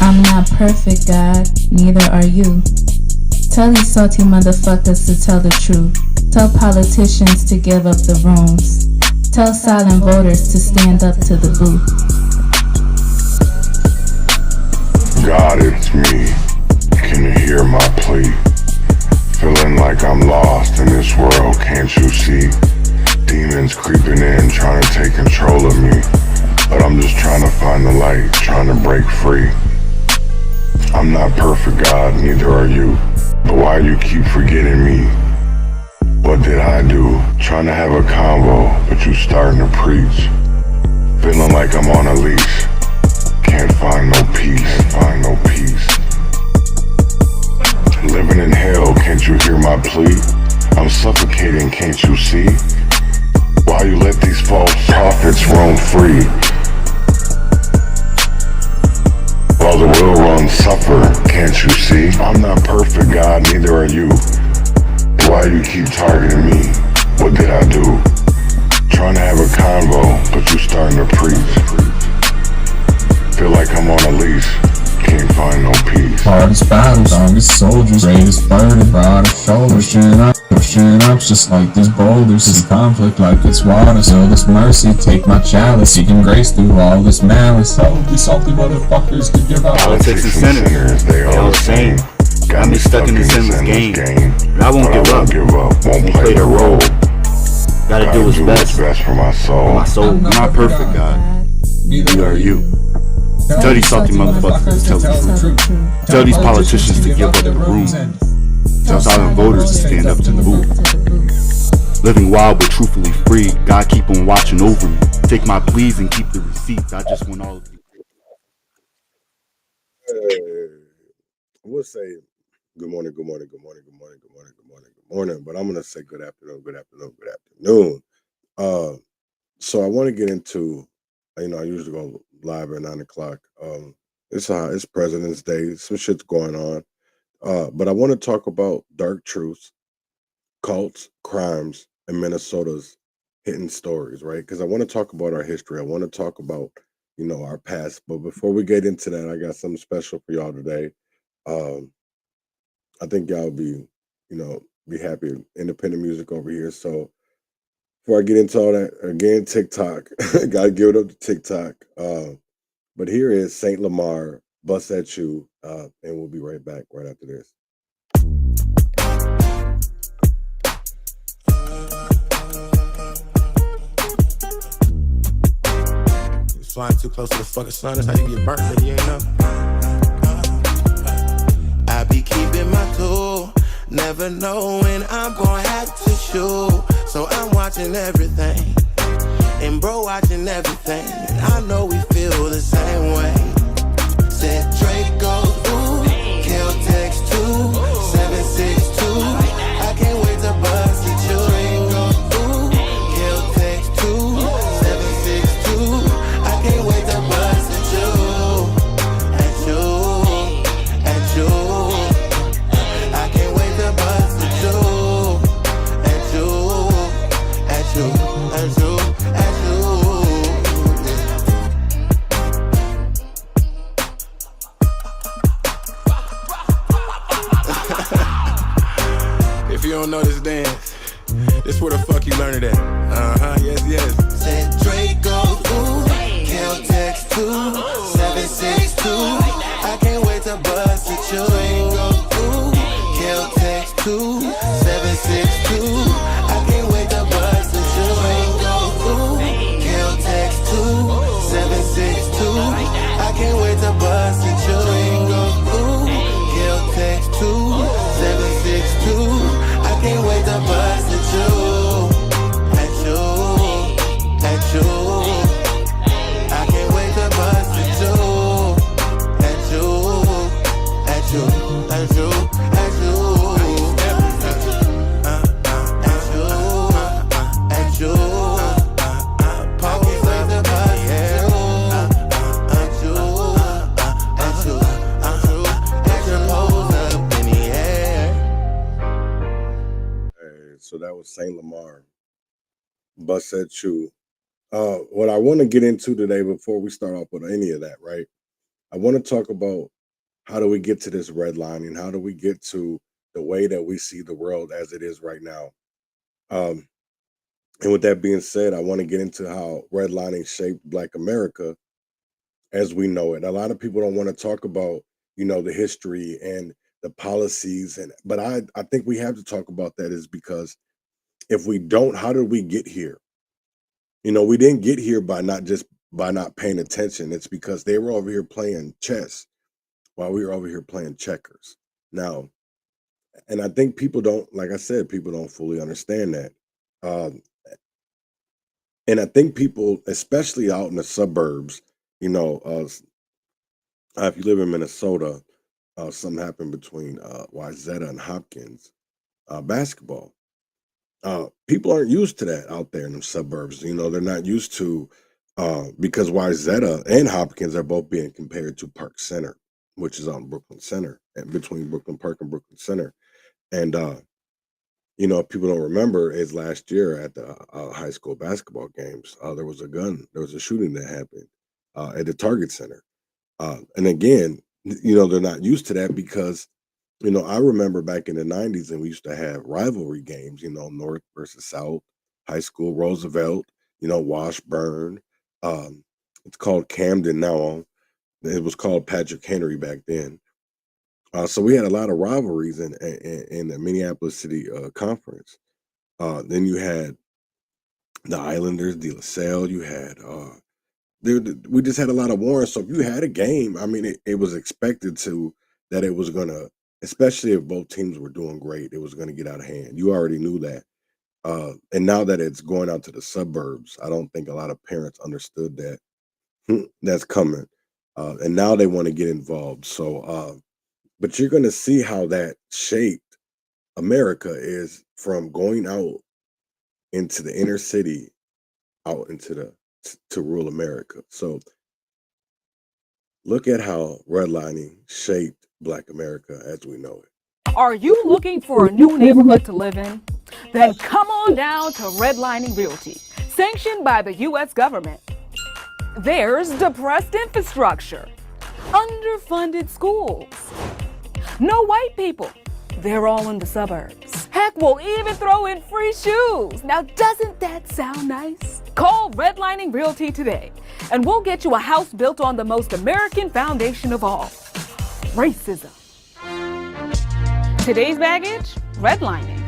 I'm not perfect, God, neither are you. Tell these salty motherfuckers to tell the truth. Tell politicians to give up the rooms. Tell silent voters to stand up to the booth. God, it's me. Can you hear my plea? Feeling like I'm lost in this world, can't you see? Demons creeping in, trying to take control of me. But I'm just trying to find the light, trying to break free. I'm not perfect, God, neither are you. But why you keep forgetting me? What did I do? Trying to have a convo, but you starting to preach. Feeling like I'm on a leash. Can't find no peace, find no peace. Living in hell, can't you hear my plea? I'm suffocating, can't you see? Why you let these false prophets roam free? While the will run suffer, can't you see? I'm not perfect, God, neither are you. Why you keep targeting me? What did I do? Trying to have a convo, but you starting to preach. Feel like I'm on a leash, can't find no peace. Hardest battles, strongest soldiers, greatest burden, broadest shoulders, pushing up just like these boulders. This conflict like it's water, so this mercy, take my chalice, seeking grace through all this malice. All these salty motherfuckers could give up. Politics and sinners, they all the same. Got me stuck in this endless game. But I won't give up, won't play the role. Gotta do what's best for my soul. I'm not perfect, God. Neither are you. Tell these salty motherfuckers to tell the truth. Tell these politicians to give up the room. Tell silent voters to stand up to the booth. Living wild but truthfully free. God keep on watching over me. Take my pleas and keep the receipts. I just want all of you. I would say good morning, but I'm gonna say good afternoon. So I want to get into, I usually go live at 9 o'clock. It's President's Day, some shit's going on. But I want to talk about dark truths, cults, crimes, and Minnesota's hidden stories, right? Because I want to talk about our history. I want to talk about, our past. But before we get into that, I got something special for y'all today. I think y'all be happy. Independent music over here. So before I get into all that, again, TikTok, gotta give it up to TikTok. But here is Saint Lamar, Bust at You, and we'll be right back right after this. Flying too close to the fucking sun, that's how you get burnt, nigga, you ain't know. I be keeping my cool, never know when I'm gonna have to shoot. So I'm watching everything, and bro watching everything. And I know we feel the same way. Said Drake goes, ooh, kill text 2, 762. I can't wait to bust at you. Drake goes, ooh, kill text 2, 762. I can't wait to bust at you. At you. I can't wait to bust at you. At you. If you don't know this dance, this where the fuck you learn it at. Yes. Said Drake goes, ooh, kill text 2, 762. I can't wait to bust at you. Drake goes, ooh, kill text 2, 762. I can't wait to bust at you. Drake goes, ooh, kill text 2, 762. I can't wait to bust at you. Drake goes, ooh, kill text 2, 762. I can't wait to bust at you. I can't wait to bust at you. At you. So that was Saint Lamar, Bust at You, What I want to get into today before we start off with any of that, right? I want to talk about how do we get to this redlining? How do we get to the way that we see the world as it is right now? Um, and with that being said, I want to get into how redlining shaped Black America as we know it. A lot of people don't want to talk about, the history and the policies, but I think we have to talk about that is because if we don't, how did we get here? We didn't get here by not paying attention. It's because they were over here playing chess while we were over here playing checkers. Now, and I think people don't, like I said, people don't fully understand that. Um, and I think people, especially out in the suburbs, if you live in Minnesota, something happened between Wayzata and Hopkins basketball. People aren't used to that out there in the suburbs. They're not used to because Wayzata and Hopkins are both being compared to Park Center, which is on Brooklyn Center and between Brooklyn Park and Brooklyn Center. And if people don't remember, is last year at the high school basketball games, there was a shooting that happened at the Target Center. And again, they're not used to that because I remember back in the 90s and we used to have rivalry games, North versus South, high school, Roosevelt, Washburn. It's called Camden now. It was called Patrick Henry back then. So we had a lot of rivalries in the Minneapolis City Conference. Then you had the Islanders, De La Salle. You had we just had a lot of wars. So if you had a game, I mean, it was expected that it was gonna, especially if both teams were doing great, it was gonna get out of hand. You already knew that. And now that it's going out to the suburbs, I don't think a lot of parents understood that that's coming. And now they want to get involved. So, but you're going to see how that shaped America is from going out into the inner city, out into to rural America. So look at how redlining shaped Black America as we know it. Are you looking for a new neighborhood to live in? Then come on down to Redlining Realty, sanctioned by the U.S. government. There's depressed infrastructure, underfunded schools, no white people. They're all in the suburbs. Heck, we'll even throw in free shoes. Now, doesn't that sound nice? Call Redlining Realty today, and we'll get you a house built on the most American foundation of all, racism. Today's baggage, redlining.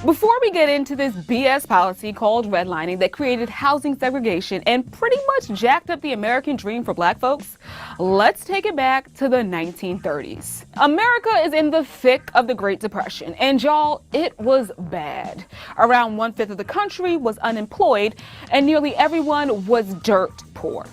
Before we get into this BS policy called redlining that created housing segregation and pretty much jacked up the American dream for Black folks, let's take it back to the 1930s. America is in the thick of the Great Depression, and y'all, it was bad. Around 1/5 of the country was unemployed, and nearly everyone was dirt poor.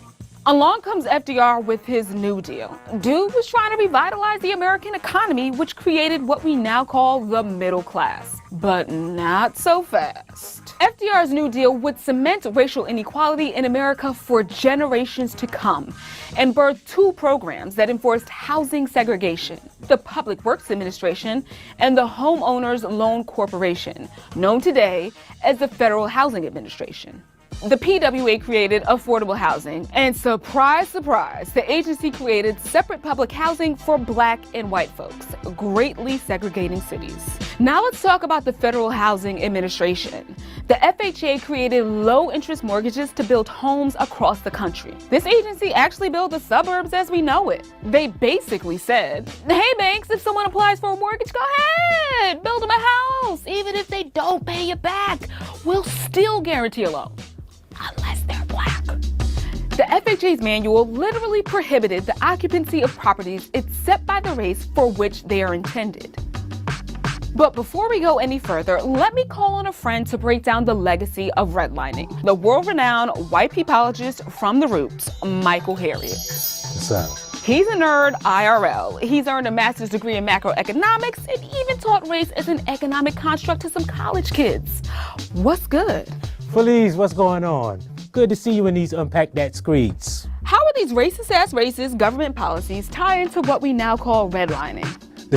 Along comes FDR with his New Deal. Dude was trying to revitalize the American economy, which created what we now call the middle class. But not so fast. FDR's New Deal would cement racial inequality in America for generations to come and birthed two programs that enforced housing segregation: the Public Works Administration and the Homeowners Loan Corporation, known today as the Federal Housing Administration. The PWA created affordable housing, and surprise, surprise, the agency created separate public housing for Black and white folks, greatly segregating cities. Now let's talk about the Federal Housing Administration. The FHA created low-interest mortgages to build homes across the country. This agency actually built the suburbs as we know it. They basically said, hey banks, if someone applies for a mortgage, go ahead, build them a house. Even if they don't pay you back, we'll still guarantee a loan. Unless they're Black. The FHA's manual literally prohibited the occupancy of properties except by the race for which they are intended. But before we go any further, let me call on a friend to break down the legacy of redlining. The world-renowned white peopleologist from the roots, Michael Harriot. What's up? He's a nerd IRL. He's earned a master's degree in macroeconomics and even taught race as an economic construct to some college kids. What's good? Feliz, what's going on? Good to see you in these Unpack That screeds. How are these racist-ass government policies tie into what we now call redlining?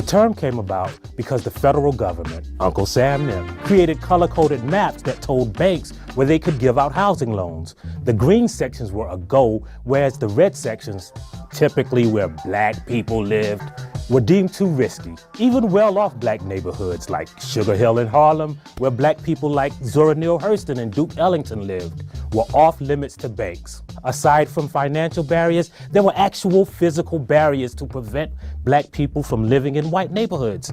The term came about because the federal government, Uncle Sam created color-coded maps that told banks where they could give out housing loans. The green sections were a go, whereas the red sections, typically where black people lived, were deemed too risky. Even well-off black neighborhoods like Sugar Hill in Harlem, where black people like Zora Neale Hurston and Duke Ellington lived, were off limits to banks. Aside from financial barriers, there were actual physical barriers to prevent black people from living in white neighborhoods.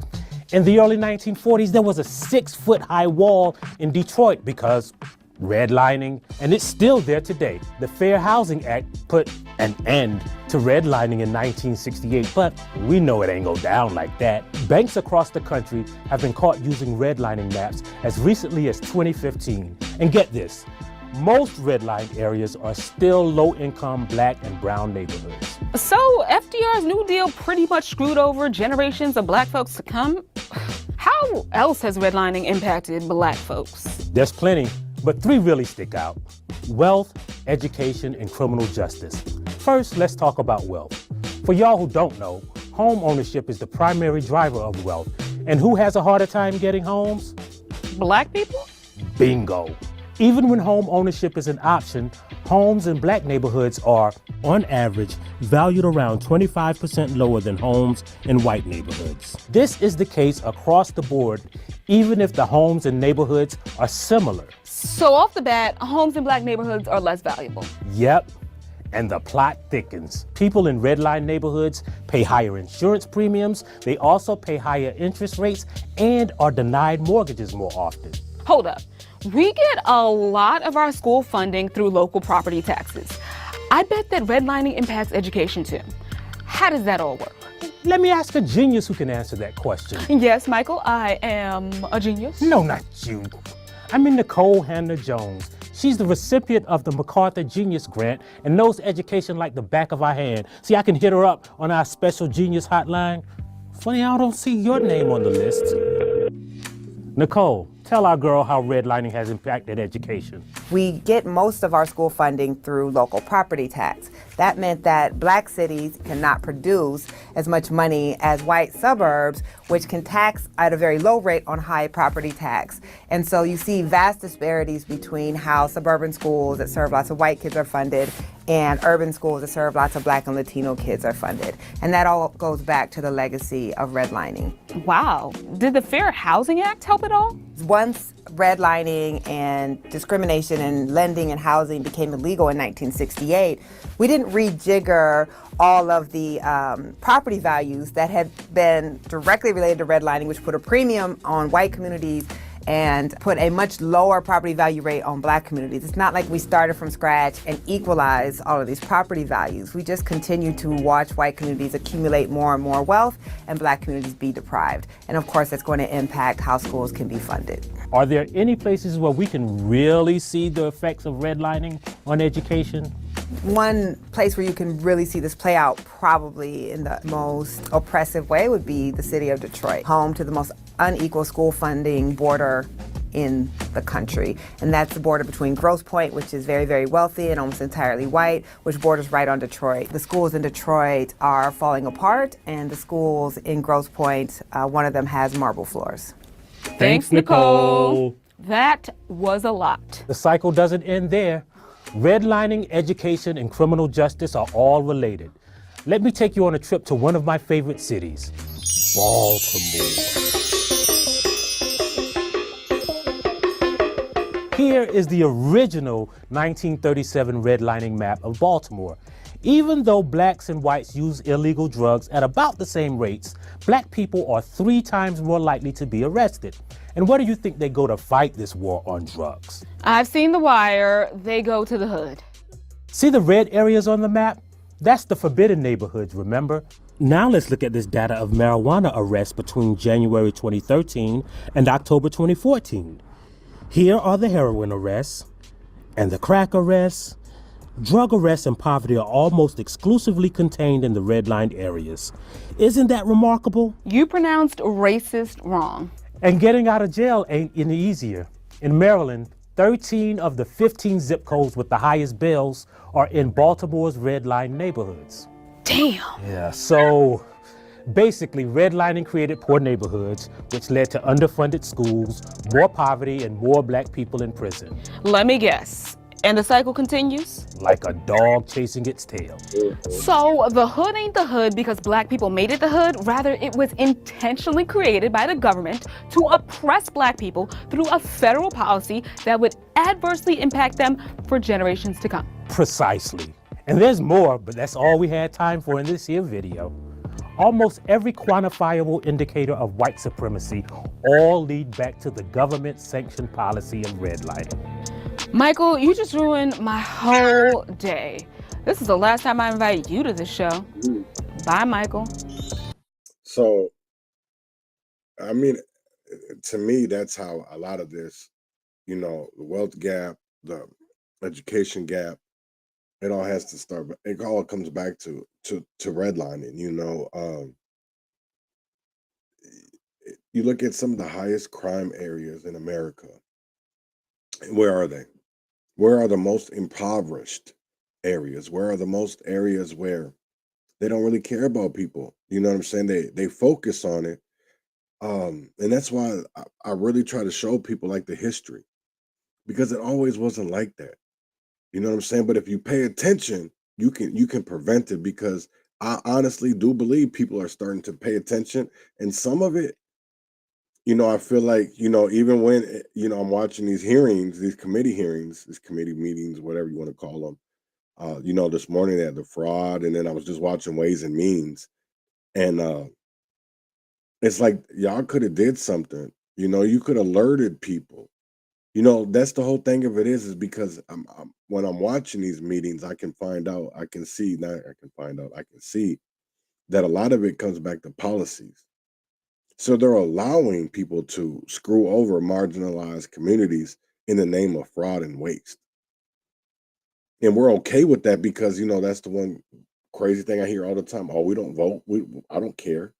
In the early 1940s, there was a 6-foot-high wall in Detroit because redlining, and it's still there today. The Fair Housing Act put an end to redlining in 1968, but we know it ain't go down like that. Banks across the country have been caught using redlining maps as recently as 2015. And get this, most redlined areas are still low-income black and brown neighborhoods. So FDR's New Deal pretty much screwed over generations of black folks to come? How else has redlining impacted black folks? There's plenty, but 3 really stick out: wealth, education, and criminal justice. First, let's talk about wealth. For y'all who don't know, home ownership is the primary driver of wealth. And who has a harder time getting homes? Black people? Bingo. Even when home ownership is an option, homes in black neighborhoods are, on average, valued around 25% lower than homes in white neighborhoods. This is the case across the board, even if the homes in neighborhoods are similar. So off the bat, homes in black neighborhoods are less valuable. Yep. And the plot thickens. People in redline neighborhoods pay higher insurance premiums, they also pay higher interest rates, and are denied mortgages more often. Hold up. We get a lot of our school funding through local property taxes. I bet that redlining impacts education too. How does that all work? Let me ask a genius who can answer that question. Yes, Michael, I am a genius. No, not you. I mean Nicole Hanna-Jones. She's the recipient of the MacArthur Genius Grant and knows education like the back of our hand. See, I can hit her up on our special genius hotline. Funny, I don't see your name on the list. Nicole, tell our girl how redlining has impacted education. We get most of our school funding through local property tax. That meant that black cities cannot produce as much money as white suburbs, which can tax at a very low rate on high property tax. And so you see vast disparities between how suburban schools that serve lots of white kids are funded and urban schools that serve lots of black and Latino kids are funded. And that all goes back to the legacy of redlining. Wow. Did the Fair Housing Act help at all? Once redlining and discrimination in lending and housing became illegal in 1968, we didn't rejigger all of the property values that had been directly related to redlining, which put a premium on white communities and put a much lower property value rate on black communities. It's not like we started from scratch and equalized all of these property values. We just continue to watch white communities accumulate more and more wealth and black communities be deprived. And of course, that's going to impact how schools can be funded. Are there any places where we can really see the effects of redlining on education? One place where you can really see this play out probably in the most oppressive way would be the city of Detroit, home to the most unequal school funding border in the country. And that's the border between Grosse Pointe, which is very, very wealthy and almost entirely white, which borders right on Detroit. The schools in Detroit are falling apart, and the schools in Grosse Pointe, one of them has marble floors. Thanks, Nicole. That was a lot. The cycle doesn't end there. Redlining, education, and criminal justice are all related. Let me take you on a trip to one of my favorite cities, Baltimore. Here is the original 1937 redlining map of Baltimore. Even though blacks and whites use illegal drugs at about the same rates, black people are 3 times more likely to be arrested. And where do you think they go to fight this war on drugs? I've seen The Wire. They go to the hood. See the red areas on the map? That's the forbidden neighborhoods, remember? Now let's look at this data of marijuana arrests between January 2013 and October 2014. Here are the heroin arrests and the crack arrests. Drug arrests and poverty are almost exclusively contained in the redlined areas. Isn't that remarkable? You pronounced racist wrong. And getting out of jail ain't any easier. In Maryland, 13 of the 15 zip codes with the highest bills are in Baltimore's redline neighborhoods. Damn. Yeah, so Basically, redlining created poor neighborhoods, which led to underfunded schools, more poverty, and more black people in prison. Let me guess. And the cycle continues? Like a dog chasing its tail. So the hood ain't the hood because black people made it the hood. Rather, it was intentionally created by the government to oppress black people through a federal policy that would adversely impact them for generations to come. Precisely. And there's more, but that's all we had time for in this here video. Almost every quantifiable indicator of white supremacy all lead back to the government-sanctioned policy of redlining. Michael, you just ruined my whole day. This is the last time I invite you to this show. Bye, Michael. So, I mean, to me, that's how a lot of this, the wealth gap, the education gap, it all has to start. It all comes back to redlining. You look at some of the highest crime areas in America. Where are they? Where are the most impoverished areas? Where are the most areas where they don't really care about people? You know what I'm saying? They focus on it. And that's why I really try to show people like the history, because it always wasn't like that. You know what I'm saying? But if you pay attention, you can prevent it, because I honestly do believe people are starting to pay attention. And some of it, I feel like, even when, I'm watching these hearings, these committee hearings, these committee meetings, whatever you want to call them. This morning they had the fraud, and then I was just watching Ways and Means. And it's like, y'all could have did something. You could have alerted people. That's the whole thing of it is because when I'm watching these meetings, I can see that a lot of it comes back to policies. So they're allowing people to screw over marginalized communities in the name of fraud and waste. And we're okay with that because, that's the one crazy thing I hear all the time. Oh, we don't vote. I don't care.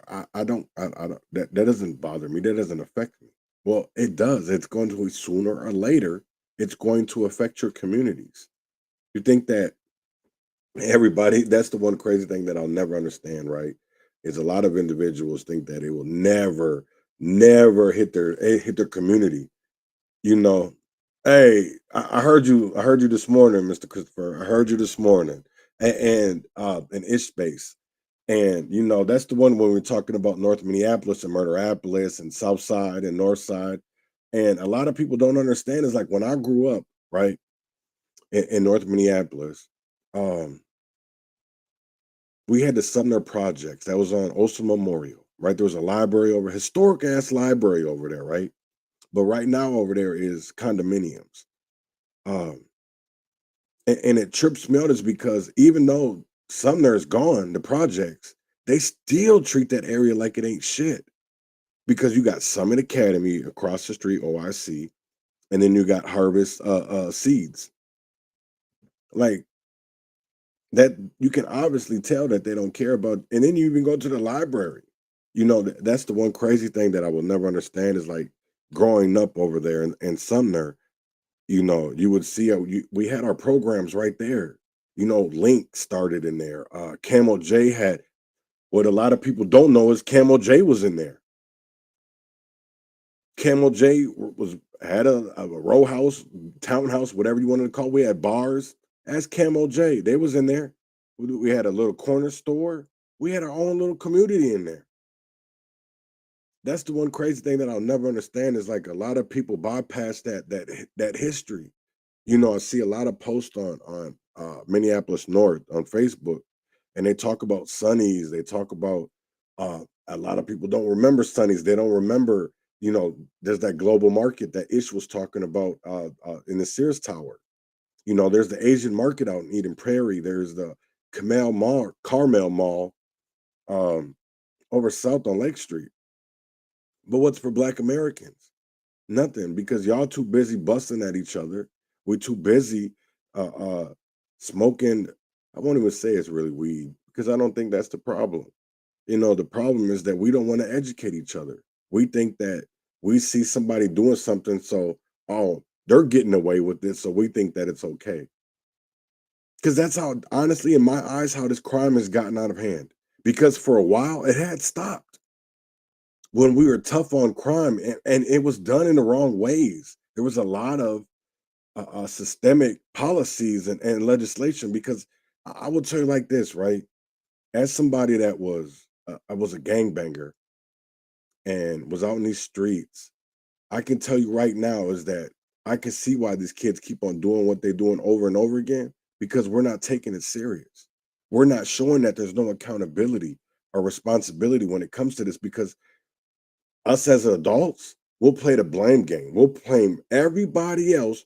I don't, that doesn't bother me. That doesn't affect me. Well, it does. It's going to, sooner or later, it's going to affect your communities. You think that everybody, that's the one crazy thing that I'll never understand, right? Is a lot of individuals think that it will never hit their community. Hey, I heard you this morning, Mr. Christopher. I heard you this morning, and in Ish Space. And that's the one when we're talking about North Minneapolis and Murderapolis and South Side and North Side. And a lot of people don't understand is like when I grew up, right, in North Minneapolis, we had the Sumner Projects that was on Osa Memorial, right? There was a library historic ass library over there, right? But right now over there is condominiums. And it trips me out is because even though Sumner is gone, the projects, they still treat that area like it ain't shit. Because you got Summit Academy across the street, OIC, and then you got Harvest Seeds. Like, that you can obviously tell that they don't care about. And then you even go to the library. That's the one crazy thing that I will never understand is like growing up over there in Sumner, you would see we had our programs right there. Link started in there. Camel J had, what a lot of people don't know is Camel J was in there. Camel J had a row house, townhouse, whatever you wanted to call it. We had bars. As Camel J, they was in there. We had a little corner store. We had our own little community in there. That's the one crazy thing that I'll never understand is like a lot of people bypass that history. I see a lot of posts on Minneapolis North on Facebook, and they talk about Sonny's. They talk about a lot of people don't remember Sonny's. They don't remember, there's that global market that Ish was talking about in the Sears Tower. There's the Asian market out in Eden Prairie. There's the Carmel Mall over south on Lake Street. But what's for Black Americans? Nothing, because y'all too busy busting at each other. We're too busy smoking. I won't even say it's really weed, because I don't think that's the problem. The problem is that we don't want to educate each other. We think that we see somebody doing something, so, oh, they're getting away with this, so we think that it's okay. Because that's how, honestly, in my eyes, how this crime has gotten out of hand. because for a while it had stopped when we were tough on crime, and it was done in the wrong ways. There was a lot of systemic policies and legislation, because I will tell you like this, right? As somebody that I was a gangbanger and was out in these streets, I can tell you right now is that I can see why these kids keep on doing what they're doing over and over again, because we're not taking it serious. We're not showing that there's no accountability or responsibility when it comes to this, because us as adults, we'll play the blame game. We'll blame everybody else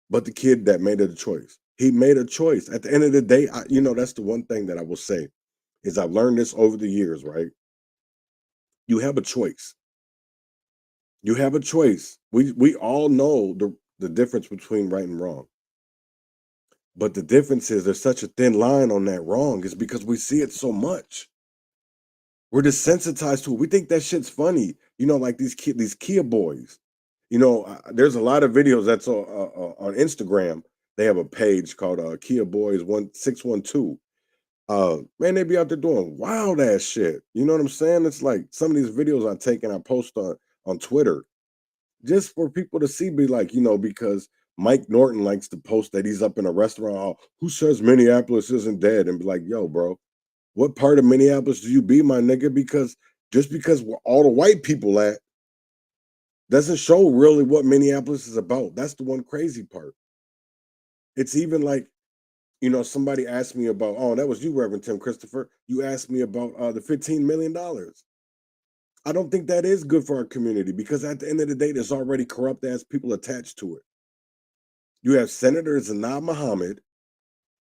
but the kid that made a choice. He made a choice. At the end of the day, that's the one thing that I will say is I've learned this over the years, right? You have a choice. You have a choice. We all know the difference between right and wrong. But the difference is there's such a thin line on that wrong is because we see it so much. We're desensitized to it. We think that shit's funny. Like these Kia boys. There's a lot of videos that's on Instagram. They have a page called Kia Boys 1612. Man, they be out there doing wild ass shit. You know what I'm saying? It's like some of these videos I take and I post on Twitter just for people to see, be like, because Mike Norton likes to post that he's up in a restaurant. Oh, who says Minneapolis isn't dead? And be like, yo, bro, what part of Minneapolis do you be, my nigga? Because just because where all the white people at doesn't show really what Minneapolis is about. That's the one crazy part. It's even like, somebody asked me about, oh, that was you, Reverend Tim Christopher. You asked me about the $15 million. I don't think that is good for our community, because at the end of the day, there's already corrupt ass people attached to it. You have Senator Zanab Muhammad,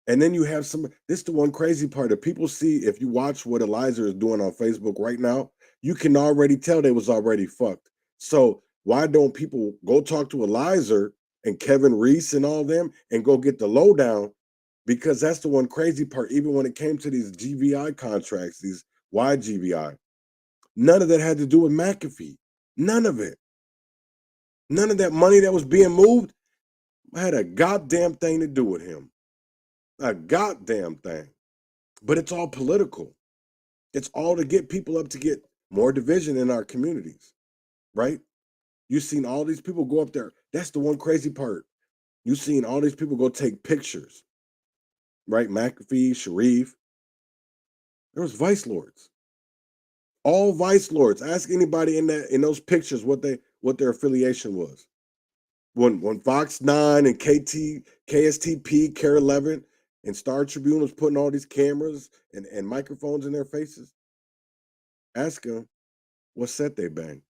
and then you have this is the one crazy part that people see. If you watch what Eliza is doing on Facebook right now, you can already tell they was already fucked. So why don't people go talk to Eliza and Kevin Reese and all them and go get the lowdown? Because that's the one crazy part. Even when it came to these GVI contracts, these YGVI, none of that had to do with McAfee. None of it. None of that money that was being moved had a goddamn thing to do with him. A goddamn thing. But it's all political. It's all to get people up to get more division in our communities, right? You've seen all these people go up there. That's the one crazy part. You've seen all these people go take pictures, right? McAfee, Sharif. There was vice lords. All vice lords. Ask anybody in those pictures what their affiliation was. When Fox 9 and KSTP, Care 11, and Star Tribune was putting all these cameras and microphones in their faces, ask them what set they bang.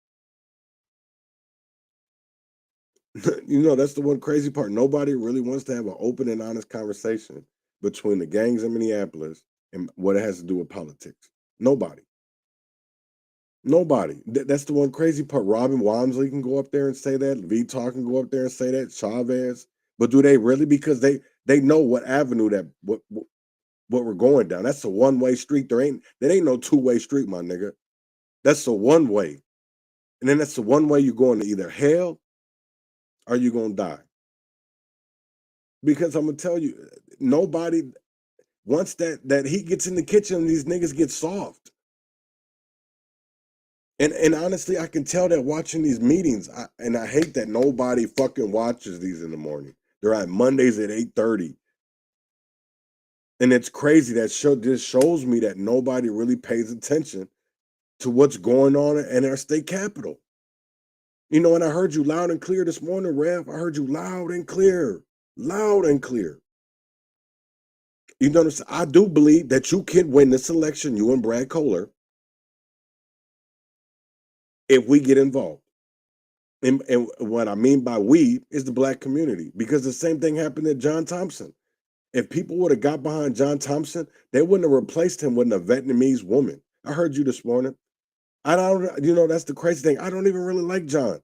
That's the one crazy part. Nobody really wants to have an open and honest conversation between the gangs in Minneapolis and what it has to do with politics. Nobody. That's the one crazy part. Robin Wamsley can go up there and say that. Vitar can go up there and say that. Chavez. But do they really? Because they know what avenue what we're going down. That's a one-way street. There ain't no two-way street, my nigga. That's a one-way. And then that's the one way you're going to either hell or you're going to die. Because I'm going to tell you, nobody, once that heat gets in the kitchen, these niggas get soft. And honestly, I can tell that watching these meetings, and I hate that nobody fucking watches these in the morning. They're at Mondays at 8:30. And it's crazy. This shows me that nobody really pays attention to what's going on in our state capitol. And I heard you loud and clear this morning, Rev. I heard you loud and clear. Loud and clear. You notice, I do believe that you can win this election, you and Brad Kohler, if we get involved. And what I mean by we is the Black community, because the same thing happened to John Thompson. If people would have got behind John Thompson, they wouldn't have replaced him with a Vietnamese woman. I heard you this morning. That's the crazy thing. I don't even really like John.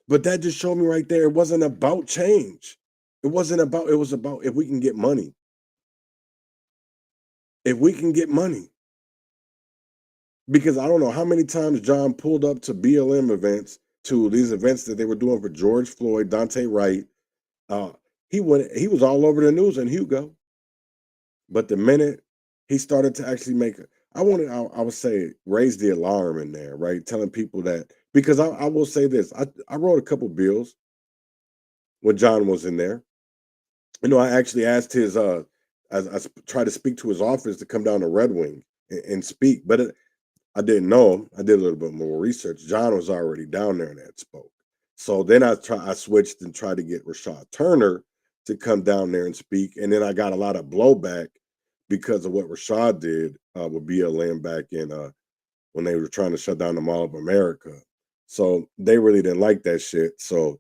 But that just showed me right there, it wasn't about change. It was about if we can get money. If we can get money. Because I don't know how many times John pulled up to BLM events, to these events that they were doing for George Floyd, Dante Wright. He was all over the news in Hugo. But the minute he started to actually make I would say raise the alarm in there, right? Telling people that, because I will say this, I wrote a couple bills when John was in there. I actually asked his I tried to speak to his office to come down to Red Wing and speak, but I didn't know him. I did a little bit more research. John was already down there and had spoke. So then I switched and tried to get Rashad Turner to come down there and speak, and then I got a lot of blowback because of what Rashad did with BLM back in when they were trying to shut down the Mall of America. So they really didn't like that shit. So,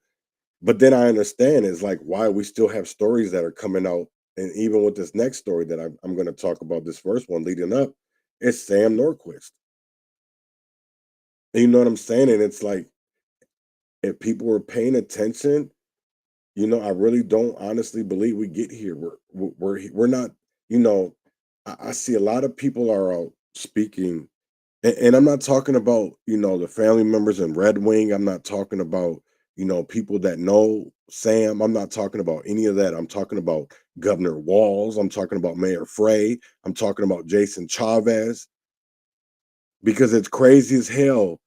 but then I understand is like why we still have stories that are coming out, and even with this next story that I'm going to talk about, this first one leading up, it's Sam Nordquist. And you know what I'm saying? And it's like, if people were paying attention, I really don't honestly believe we get here. We're not. I see a lot of people are out speaking, and I'm not talking about the family members in Red Wing. I'm not talking about people that know Sam. I'm not talking about any of that. I'm talking about Governor Walz. I'm talking about Mayor Frey. I'm talking about Jason Chavez. Because it's crazy as hell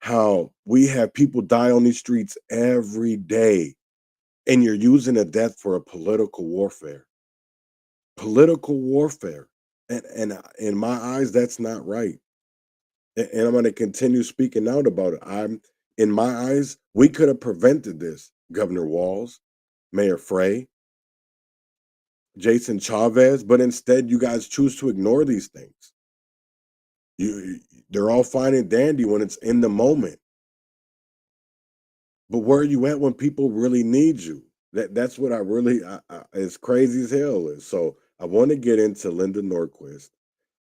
how we have people die on these streets every day, and you're using a death for a political warfare. Political warfare. And in my eyes, that's not right. And I'm going to continue speaking out about it. In my eyes, we could have prevented this. Governor Walz, Mayor Frey, Jason Chavez, but instead you guys choose to ignore these things. They're all fine and dandy when it's in the moment. But where are you at when people really need you? That's what I really, as crazy as hell is. So I want to get into Linda Nordquist.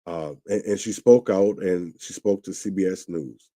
And she spoke out, and she spoke to CBS News.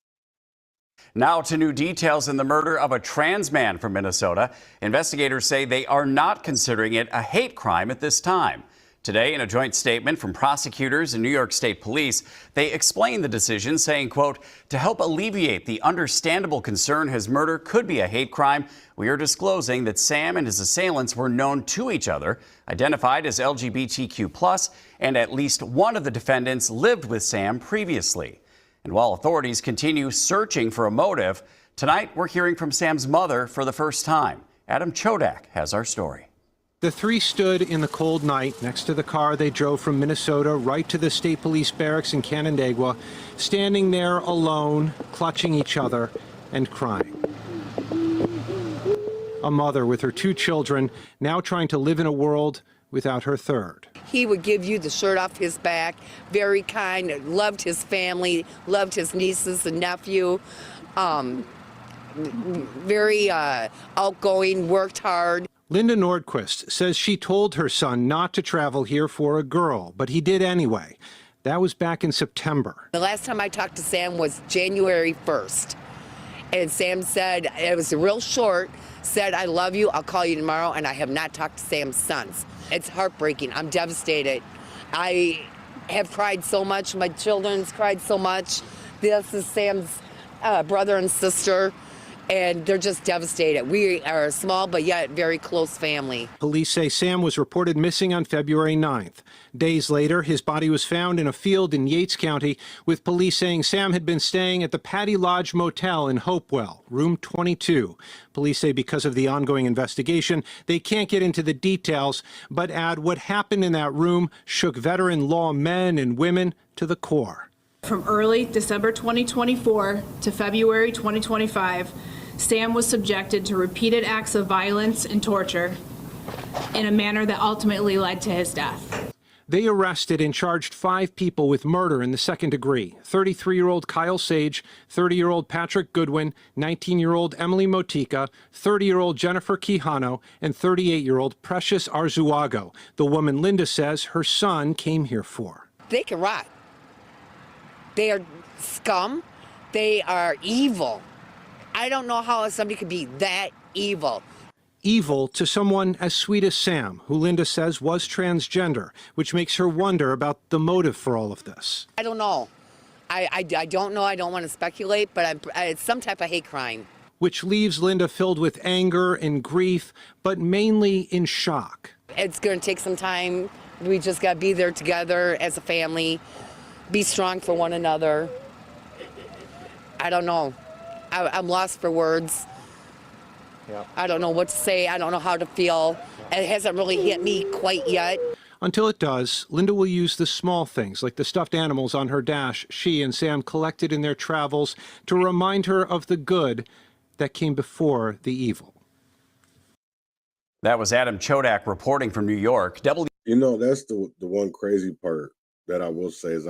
Now to new details in the murder of a trans man from Minnesota. Investigators say they are not considering it a hate crime at this time. Today, in a joint statement from prosecutors and New York State Police, they explained the decision, saying, quote, to help alleviate the understandable concern his murder could be a hate crime, we are disclosing that Sam and his assailants were known to each other, identified as LGBTQ+, and at least one of the defendants lived with Sam previously. And while authorities continue searching for a motive, tonight we're hearing from Sam's mother for the first time. Adam Chodak has our story. The three stood in the cold night next to the car they drove from Minnesota right to the state police barracks in Canandaigua, standing there alone, clutching each other and crying. A mother with her two children now trying to live in a world without her third. He would give you the shirt off his back, very kind, loved his family, loved his nieces and nephew, very outgoing, worked hard. Linda Nordquist says she told her son not to travel here for a girl, but he did anyway. That was back in September. The last time I talked to Sam was January 1st. And Sam said, it was real short, said, I love you, I'll call you tomorrow, and I have not talked to Sam's sons. It's heartbreaking. I'm devastated. I have cried so much. My children's cried so much. This is Sam's brother and sister. And they're just devastated. We are a small but yet very close family. Police say Sam was reported missing on February 9th. Days later, his body was found in a field in Yates County, with police saying Sam had been staying at the Patty Lodge Motel in Hopewell, room 22. Police say because of the ongoing investigation, they can't get into the details, but add what happened in that room shook veteran law men and women to the core. From early December 2024 to February 2025, Sam was subjected to repeated acts of violence and torture in a manner that ultimately led to his death. They arrested and charged 5 people with murder in the second degree: 33-year-old Kyle Sage, 30-year-old Patrick Goodwin, 19-year-old Emily Motika, 30-year-old Jennifer Quijano, and 38-year-old Precious Arzuago, the woman Linda says her son came here for. They can rot. They are scum. They are evil. I don't know how somebody could be that evil. Evil to someone as sweet as Sam, who Linda says was transgender, which makes her wonder about the motive for all of this. I don't know. I don't know. I don't want to speculate, but it's some type of hate crime. Which leaves Linda filled with anger and grief, but mainly in shock. It's going to take some time. We just got to be there together as a family be strong for one another. I don't know. I'm lost for words. Yeah. I don't know what to say. I don't know how to feel. It hasn't really hit me quite yet. Until it does, Linda will use the small things, like the stuffed animals on her dash she and Sam collected in their travels, to remind her of the good that came before the evil. That was Adam Chodak reporting from New York. You know, that's the one crazy part that I will say is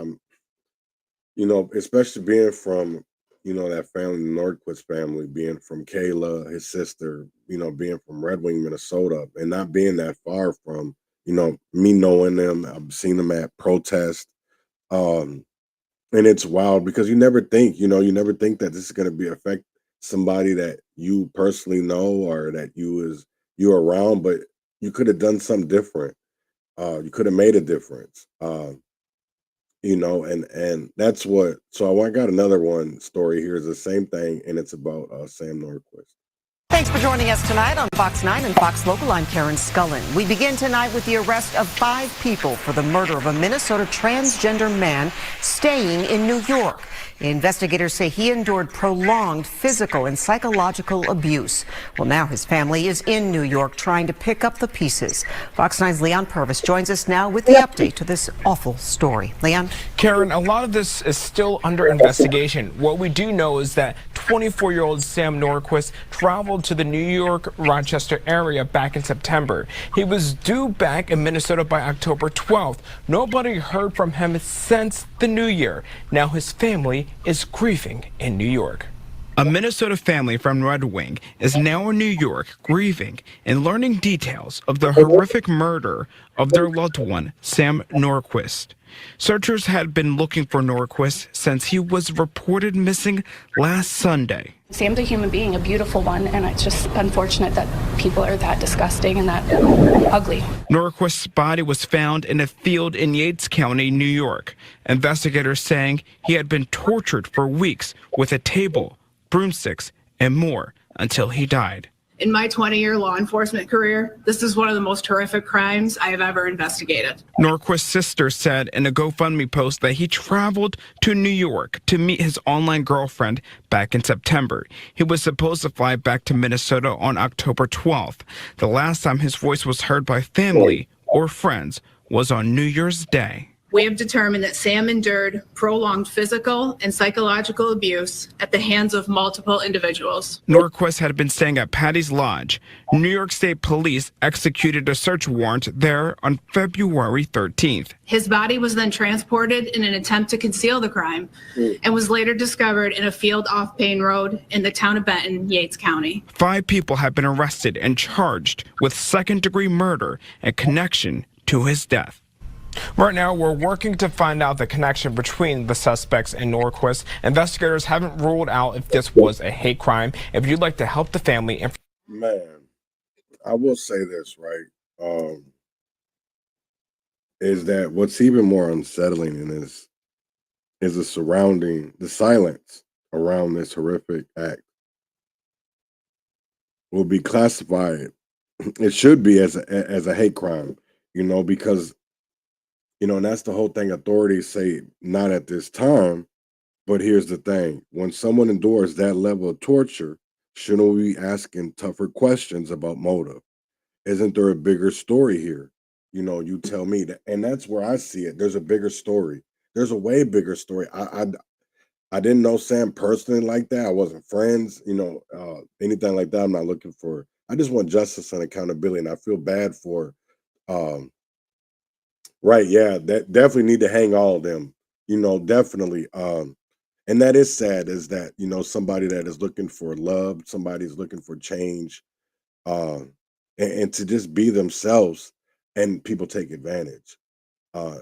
you know, especially being from, you know, that family, the Nordquist family, being from Kayla, his sister, you know, being from Red Wing, Minnesota, and not being that far from, you know, me knowing them. I've seen them at protests. Um, and it's wild because you never think, you know, you never think that this is going to be affect somebody that you personally know or that you're around, but you could have done something different. You could have made a difference. You know, and that's what. So I got another one story here. Is the same thing, and it's about Sam Nordquist. Thanks for joining us tonight on Fox 9 and Fox Local. I'm Karen Scullen. We begin tonight with the arrest of 5 people for the murder of a Minnesota transgender man staying in New York. Investigators say he endured prolonged physical and psychological abuse. Well, now his family is in New York trying to pick up the pieces. Fox 9's Leon Purvis joins us now with the update to this awful story. Leon? Karen, a lot of this is still under investigation. What we do know is that 24-year-old Sam Nordquist traveled to the New York, Rochester area back in September. He was due back in Minnesota by October 12th. Nobody heard from him since the new year. Now his family is grieving in New York. A Minnesota family from Red Wing is now in New York grieving and learning details of the horrific murder of their loved one, Sam Nordquist. Searchers had been looking for Nordquist since he was reported missing last Sunday. Sam's a human being, a beautiful one, and it's just unfortunate that people are that disgusting and that ugly. Nordquist's body was found in a field in Yates County, New York. Investigators saying he had been tortured for weeks with a table, broomsticks, and more until he died. In my 20-year law enforcement career, this is one of the most horrific crimes I have ever investigated. Nordquist's sister said in a GoFundMe post that he traveled to New York to meet his online girlfriend back in September. He was supposed to fly back to Minnesota on October 12th. The last time his voice was heard by family or friends was on New Year's Day. We have determined that Sam endured prolonged physical and psychological abuse at the hands of multiple individuals. Nordquist had been staying at Patty's Lodge. New York State Police executed a search warrant there on February 13th. His body was then transported in an attempt to conceal the crime and was later discovered in a field off Payne Road in the town of Benton, Yates County. 5 people have been arrested and charged with second-degree murder in connection to his death. Right now, we're working to find out the connection between the suspects and Nordquist. Investigators haven't ruled out if this was a hate crime. If you'd like to help the family... Man, I will say this, right? Is that what's even more unsettling in this is the silence around this horrific act will be classified. It should be as a hate crime, you know, because you know, and that's the whole thing. Authorities say not at this time, but here's the thing. When someone endures that level of torture, shouldn't we be asking tougher questions about motive? Isn't there a bigger story here? You know, you tell me that. And that's where I see it. There's a bigger story. There's a way bigger story. I didn't know Sam personally like that. I wasn't friends, you know, anything like that. I'm not looking for, I just want justice and accountability. And I feel bad for, right. Yeah, that definitely need to hang all of them, you know, definitely. And that is sad is that, you know, somebody that is looking for love, somebody's looking for change, and to just be themselves and people take advantage.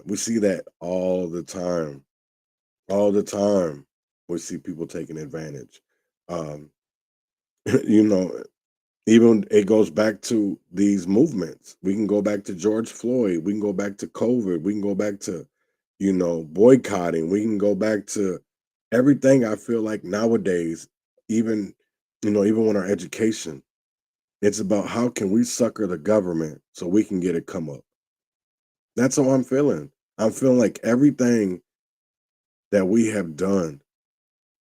We see that all the time. All the time we see people taking advantage. You know, even it goes back to these movements. We can go back to George Floyd. We can go back to COVID. We can go back to, you know, boycotting. We can go back to everything. I feel like nowadays, even, you know, even with our education, it's about how can we sucker the government so we can get it come up. That's how I'm feeling. I'm feeling like everything that we have done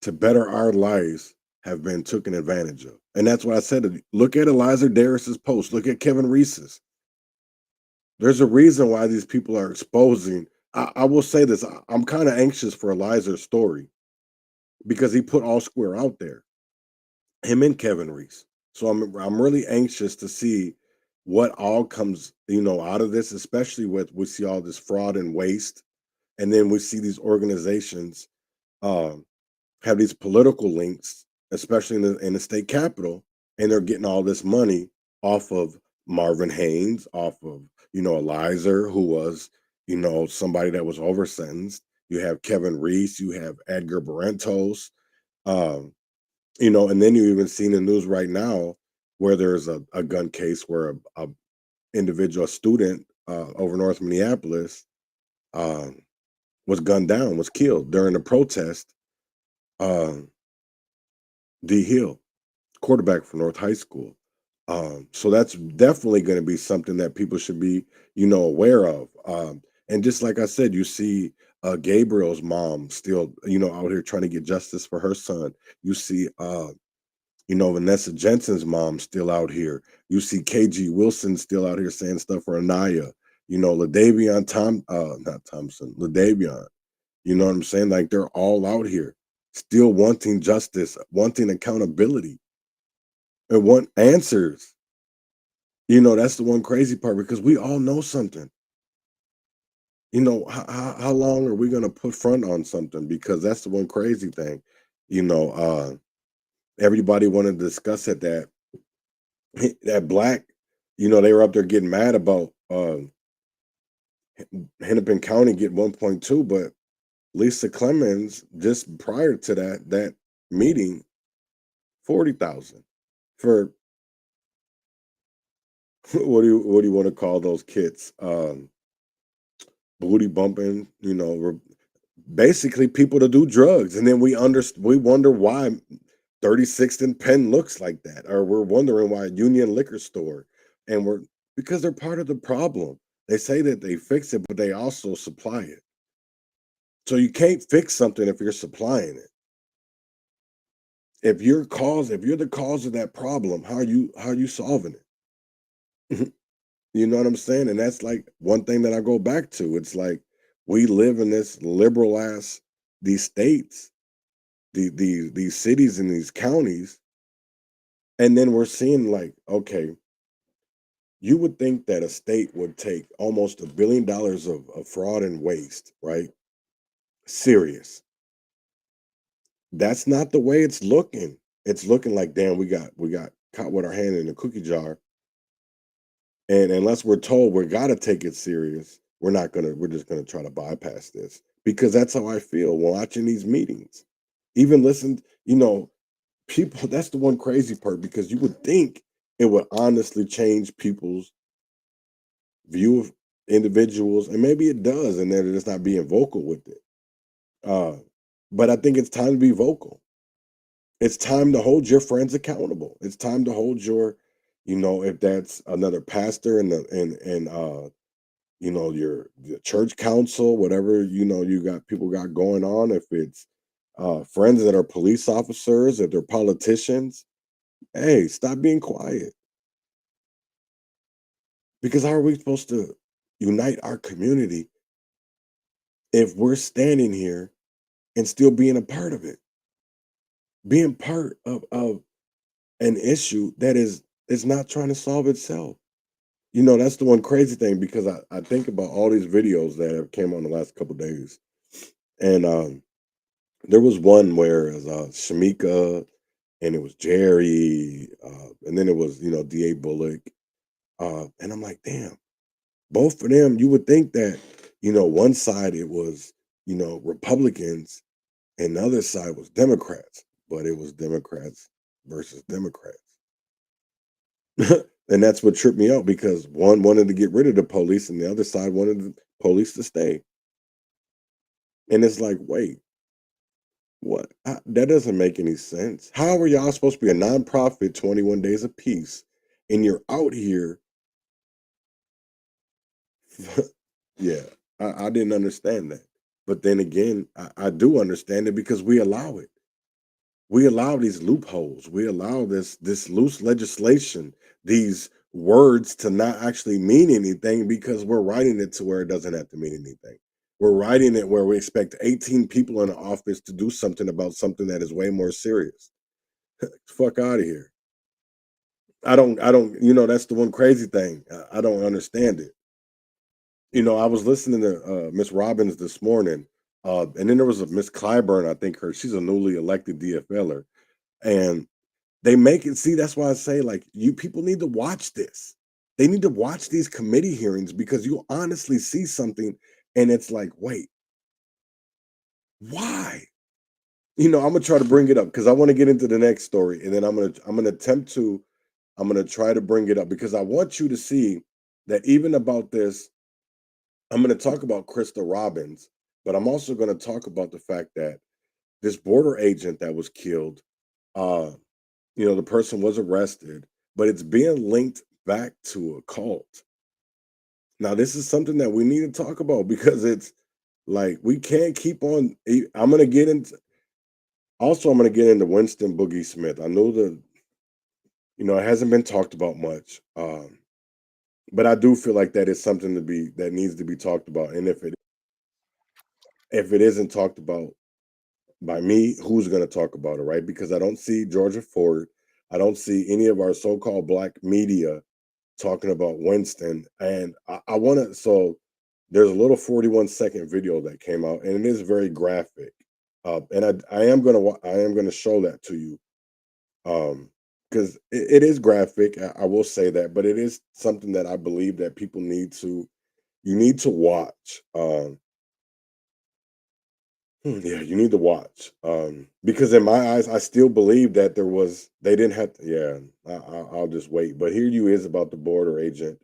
to better our lives have been taken advantage of. And that's what I said. Look at Eliza Darris's post. Look at Kevin Reese's. There's a reason why these people are exposing. I will say this. I'm kind of anxious for Eliza's story because he put all square out there, him and Kevin Reese. So I'm really anxious to see what all comes, out of this, especially with we see all this fraud and waste. And then we see these organizations have these political links, especially in the state capitol, and they're getting all this money off of Marvin Haynes, off of Eliza, who was somebody that was over sentenced. You have Kevin Reese, you have Edgar Barrentos, and then you even see in the news right now where there's a gun case where a individual student over North Minneapolis was gunned down, was killed during a protest. D. Hill, quarterback for North High School. So that's definitely going to be something that people should be, aware of. And just like I said, you see Gabriel's mom still, out here trying to get justice for her son. You see, Vanessa Jensen's mom still out here. You see KG Wilson still out here saying stuff for Anaya. LaDavion not Thompson, LaDavion. You know what I'm saying? Like they're all out here still wanting justice, wanting accountability, and want answers. That's the one crazy part because we all know something. How long are we going to put front on something? Because that's the one crazy thing. Everybody wanted to discuss it that black, they were up there getting mad about Hennepin County getting 1.2, but Lisa Clemens just prior to that meeting, 40,000 for what do you want to call those kits? Booty bumping, basically people to do drugs, and then we wonder why 36th and Penn looks like that, or we're wondering why Union Liquor Store, and because they're part of the problem. They say that they fix it, but they also supply it. So you can't fix something if you're supplying it. If you're the cause of that problem, how are you solving it? You know what I'm saying? And that's like one thing that I go back to. It's like we live in this liberal ass, these states, these cities and these counties, and then we're seeing like, okay, you would think that a state would take almost $1 billion of fraud and waste, right? Serious. That's not the way it's looking. It's looking like, damn, we got caught with our hand in a cookie jar. And unless we're told we gotta take it serious, we're just gonna try to bypass this. Because that's how I feel watching these meetings. Even listen, people, that's the one crazy part, because you would think it would honestly change people's view of individuals, and maybe it does, and they're just not being vocal with it. But I think it's time to be vocal. It's time to hold your friends accountable. It's time to hold your, if that's another pastor and your church council, whatever, people got going on. If it's friends that are police officers, if they're politicians, hey, stop being quiet. Because how are we supposed to unite our community if we're standing here and still being a part of it? Being part of an issue that is not trying to solve itself. That's the one crazy thing, because I think about all these videos that have came on the last couple of days. And there was one where it was Shamika, and it was Jerry, and then it was, D.A. Bullock. And I'm like, damn, both of them, you would think that, one side it was, Republicans, and the other side was Democrats, but it was Democrats versus Democrats. And that's what tripped me out, because one wanted to get rid of the police and the other side wanted the police to stay. And it's like, wait, what? That doesn't make any sense. How are y'all supposed to be a nonprofit, 21 days a piece, and you're out here? Yeah, I didn't understand that. But then again, I do understand it because we allow it. We allow these loopholes. We allow this loose legislation, these words to not actually mean anything because we're writing it to where it doesn't have to mean anything. We're writing it where we expect 18 people in the office to do something about something that is way more serious. Fuck out of here. I don't, that's the one crazy thing. I don't understand it. I was listening to Miss Robbins this morning, and then there was a Miss Clyburn, I think she's a newly elected DFLer. And they make it, see, that's why I say, like, you people need to watch this. They need to watch these committee hearings because you honestly see something and it's like, wait, why? I'm gonna try to bring it up because I want to get into the next story, and then I'm gonna try to bring it up because I want you to see that even about this, I'm gonna talk about Krista Robbins, but I'm also gonna talk about the fact that this border agent that was killed, the person was arrested, but it's being linked back to a cult. Now, this is something that we need to talk about because it's like we can't keep on. I'm gonna get into Winston Boogie Smith. I know that it hasn't been talked about much, but I do feel like that is something that needs to be talked about. And if it isn't talked about by me, who's going to talk about it, right? Because I don't see Georgia Ford. I don't see any of our so-called black media talking about Winston. And I want to, so there's a little 41-second video that came out, and it is very graphic. And I am gonna show that to you, because it is graphic. I will say that, but it is something that I believe that people need to watch. Yeah, you need to watch, because in my eyes, I still believe that they didn't have to. Yeah, I'll just wait. But here you is about the border agent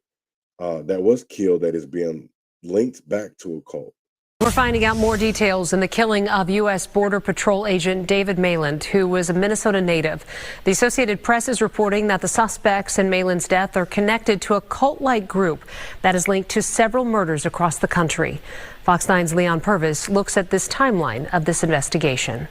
that was killed that is being linked back to a cult. We're finding out more details in the killing of U.S. Border Patrol agent David Mayland, who was a Minnesota native. The Associated Press is reporting that the suspects in Mayland's death are connected to a cult-like group that is linked to several murders across the country. Fox 9's Leon Purvis looks at this timeline of this investigation.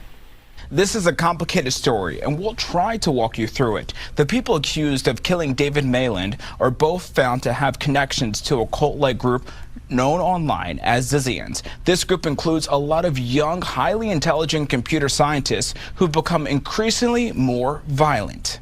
This is a complicated story, and we'll try to walk you through it. The people accused of killing David Mayland are both found to have connections to a cult-like group known online as Zizians. This group includes a lot of young, highly intelligent computer scientists who've become increasingly more violent.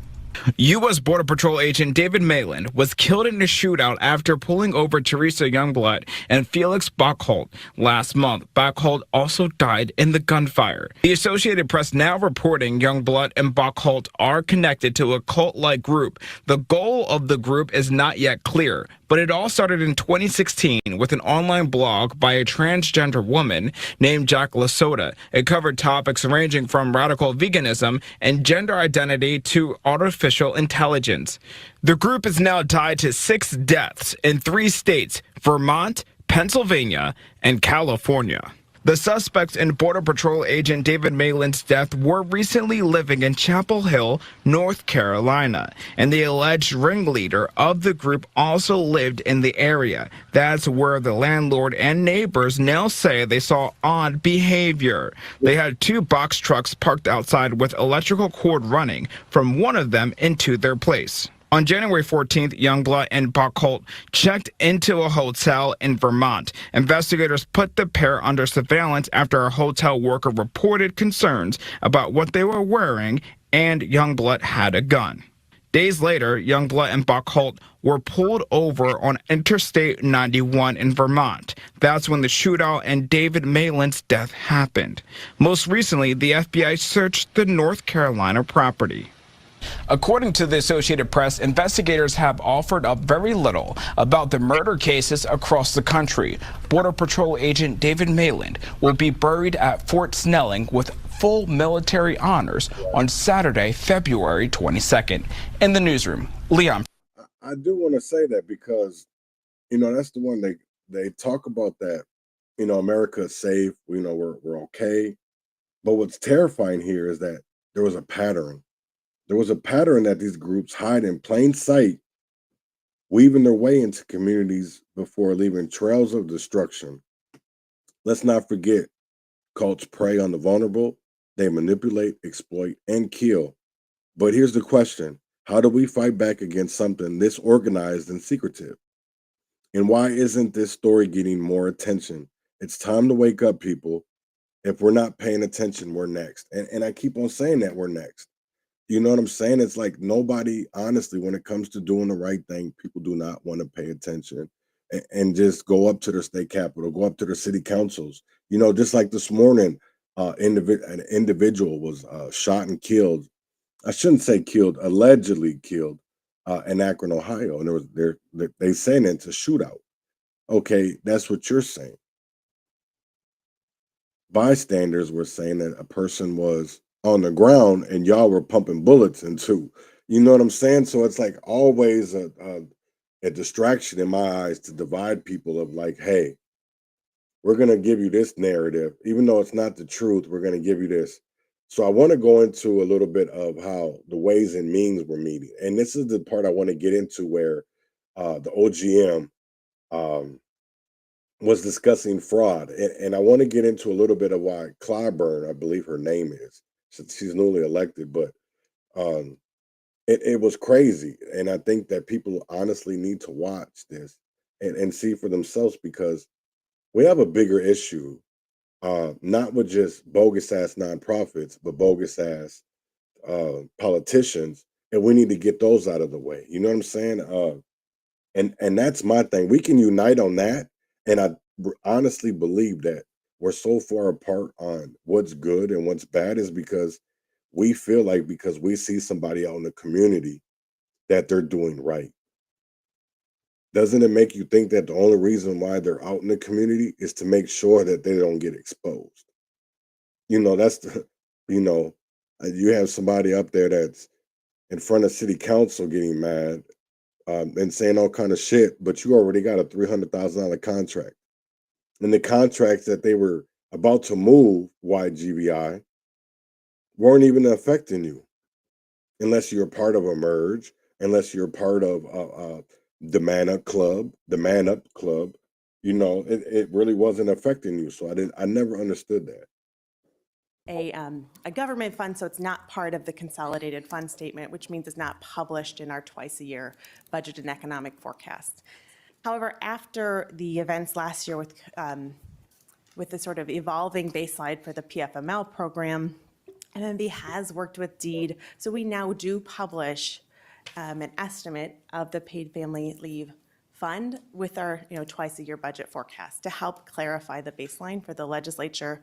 U.S. Border Patrol agent David Mayland was killed in a shootout after pulling over Teresa Youngblood and Felix Buckholt last month. Buckholt also died in the gunfire. The Associated Press now reporting Youngblood and Buckholt are connected to a cult-like group. The goal of the group is not yet clear, but it all started in 2016 with an online blog by a transgender woman named Jack Lasota. It covered topics ranging from radical veganism and gender identity to artificial intelligence. The group is now tied to 6 deaths in 3 states: Vermont, Pennsylvania, and California. The suspects in Border Patrol agent David Mayland's death were recently living in Chapel Hill, North Carolina, and the alleged ringleader of the group also lived in the area. That's where the landlord and neighbors now say they saw odd behavior. They had 2 box trucks parked outside with electrical cord running from one of them into their place. On January 14th, Youngblood and Buckholt checked into a hotel in Vermont. Investigators put the pair under surveillance after a hotel worker reported concerns about what they were wearing, and Youngblood had a gun. Days later, Youngblood and Buckholt were pulled over on Interstate 91 in Vermont. That's when the shootout and David Mayland's death happened. Most recently, the FBI searched the North Carolina property. According to the Associated Press, investigators have offered up very little about the murder cases across the country. Border Patrol agent David Mayland will be buried at Fort Snelling with full military honors on Saturday, February 22nd. In the newsroom, Leon. I do want to say that because, that's the one they talk about that, America is safe, we're okay. But what's terrifying here is that there was a pattern. There was a pattern that these groups hide in plain sight, weaving their way into communities before leaving trails of destruction. Let's not forget Cults prey on the vulnerable. They manipulate, exploit, and kill. But here's the question. How do we fight back against something this organized and secretive? And why isn't this story getting more attention? It's time to wake up, people. If we're not paying attention, we're next. And I keep on saying that we're next. You know what I'm saying? It's like nobody, honestly, when it comes to doing the right thing, people do not want to pay attention and just go up to their state capitol, go up to their city councils. You know, just like this morning, an individual was shot and killed. I shouldn't say killed, allegedly killed in Akron, Ohio. And they saying it's a shootout. Okay, that's what you're saying. Bystanders were saying that a person was on the ground and y'all were pumping bullets into. You know what I'm saying? So it's like always a distraction in my eyes to divide people of like, hey, we're going to give you this narrative. Even though it's not the truth, we're going to give you this. So I want to go into a little bit of how the ways and means were meeting. And this is the part I want to get into where the OGM was discussing fraud. And I want to get into a little bit of why Clyburn, I believe her name is, she's newly elected, but it was crazy. And I think that people honestly need to watch this and see for themselves, because we have a bigger issue, not with just bogus ass nonprofits, but bogus ass politicians. And we need to get those out of the way. You know what I'm saying? And that's my thing. We can unite on that. And I honestly believe that we're so far apart on what's good and what's bad is because we feel like because we see somebody out in the community that they're doing right. Doesn't it make you think that the only reason why they're out in the community is to make sure that they don't get exposed? You know, you have somebody up there that's in front of city council getting mad and saying all kind of shit, but you already got a $300,000 contract. And the contracts that they were about to move, YGBI, weren't even affecting you unless you're part of a merge, unless you're part of the Man Up Club. You know, it really wasn't affecting you. So I never understood that. A government fund, so it's not part of the consolidated fund statement, which means it's not published in our twice-a-year budget and economic forecast. However, after the events last year with the sort of evolving baseline for the PFML program, MMB has worked with DEED, so we now do publish an estimate of the paid family leave fund with our twice-a-year budget forecast to help clarify the baseline for the legislature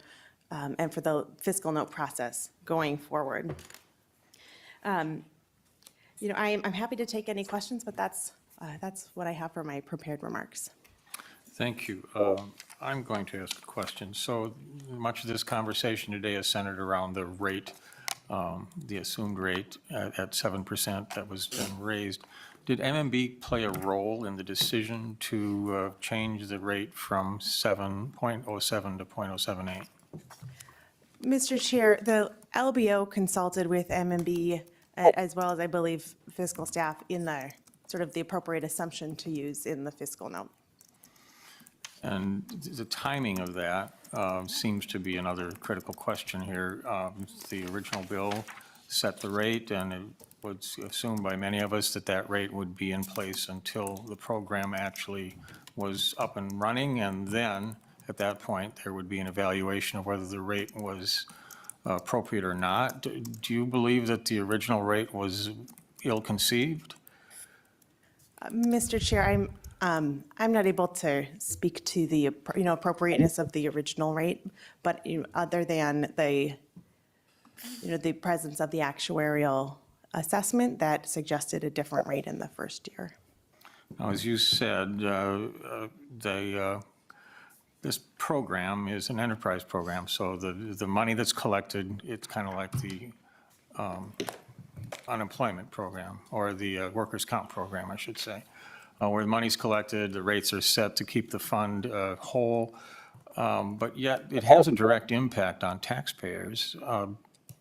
and for the fiscal note process going forward. I'm happy to take any questions, but that's what I have for my prepared remarks. Thank you. I'm going to ask a question. So much of this conversation today is centered around the rate, the assumed rate at 7% that was then raised. Did MMB play a role in the decision to change the rate from 7.07 to 0.078? Mr. Chair, the LBO consulted with MMB as well as, I believe, fiscal staff in the sort of the appropriate assumption to use in the fiscal note. And the timing of that seems to be another critical question here. The original bill set the rate, and it was assumed by many of us that that rate would be in place until the program actually was up and running, and then at that point there would be an evaluation of whether the rate was appropriate or not. Do you believe that the original rate was ill-conceived? Mr. Chair, I'm not able to speak to the appropriateness of the original rate, but other than the presence of the actuarial assessment that suggested a different rate in the first year. Now, as you said, this program is an enterprise program, so the money that's collected, it's kind of like the unemployment program, or the workers' comp program, I should say, where the money's collected, the rates are set to keep the fund whole, but yet it has a direct impact on taxpayers.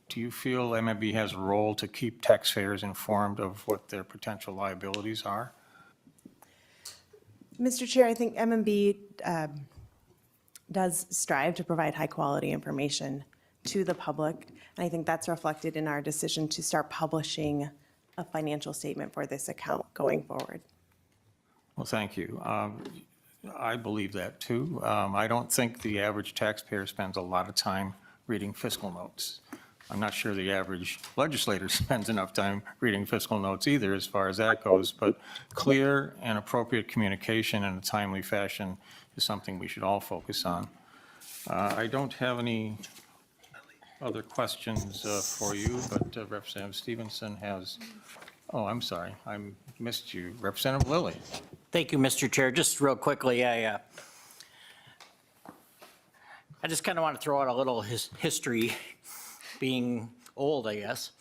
Do you feel MMB has a role to keep taxpayers informed of what their potential liabilities are? Mr. Chair, I think MMB does strive to provide high quality information to the public. And I think that's reflected in our decision to start publishing a financial statement for this account going forward. Well, thank you. I believe that too. I don't think the average taxpayer spends a lot of time reading fiscal notes. I'm not sure the average legislator spends enough time reading fiscal notes either, as far as that goes, but clear and appropriate communication in a timely fashion is something we should all focus on. I don't have any other questions for you, but Representative Stevenson has, oh, I'm sorry, I missed you. Representative Lilly. Thank you, Mr. Chair. Just real quickly, I just kind of want to throw out a little history, being old, I guess.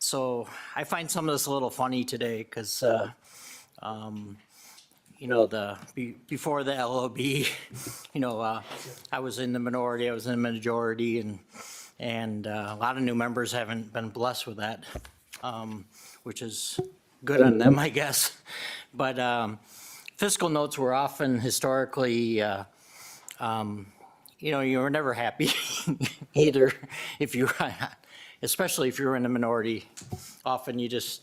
So I find some of this a little funny today because, you know, before the LOB, you know, I was in the minority, I was in the majority, and a lot of new members haven't been blessed with that, which is good on them, I guess. But fiscal notes were often historically, you know, you were never happy either if you, especially if you were in the minority. Often you just,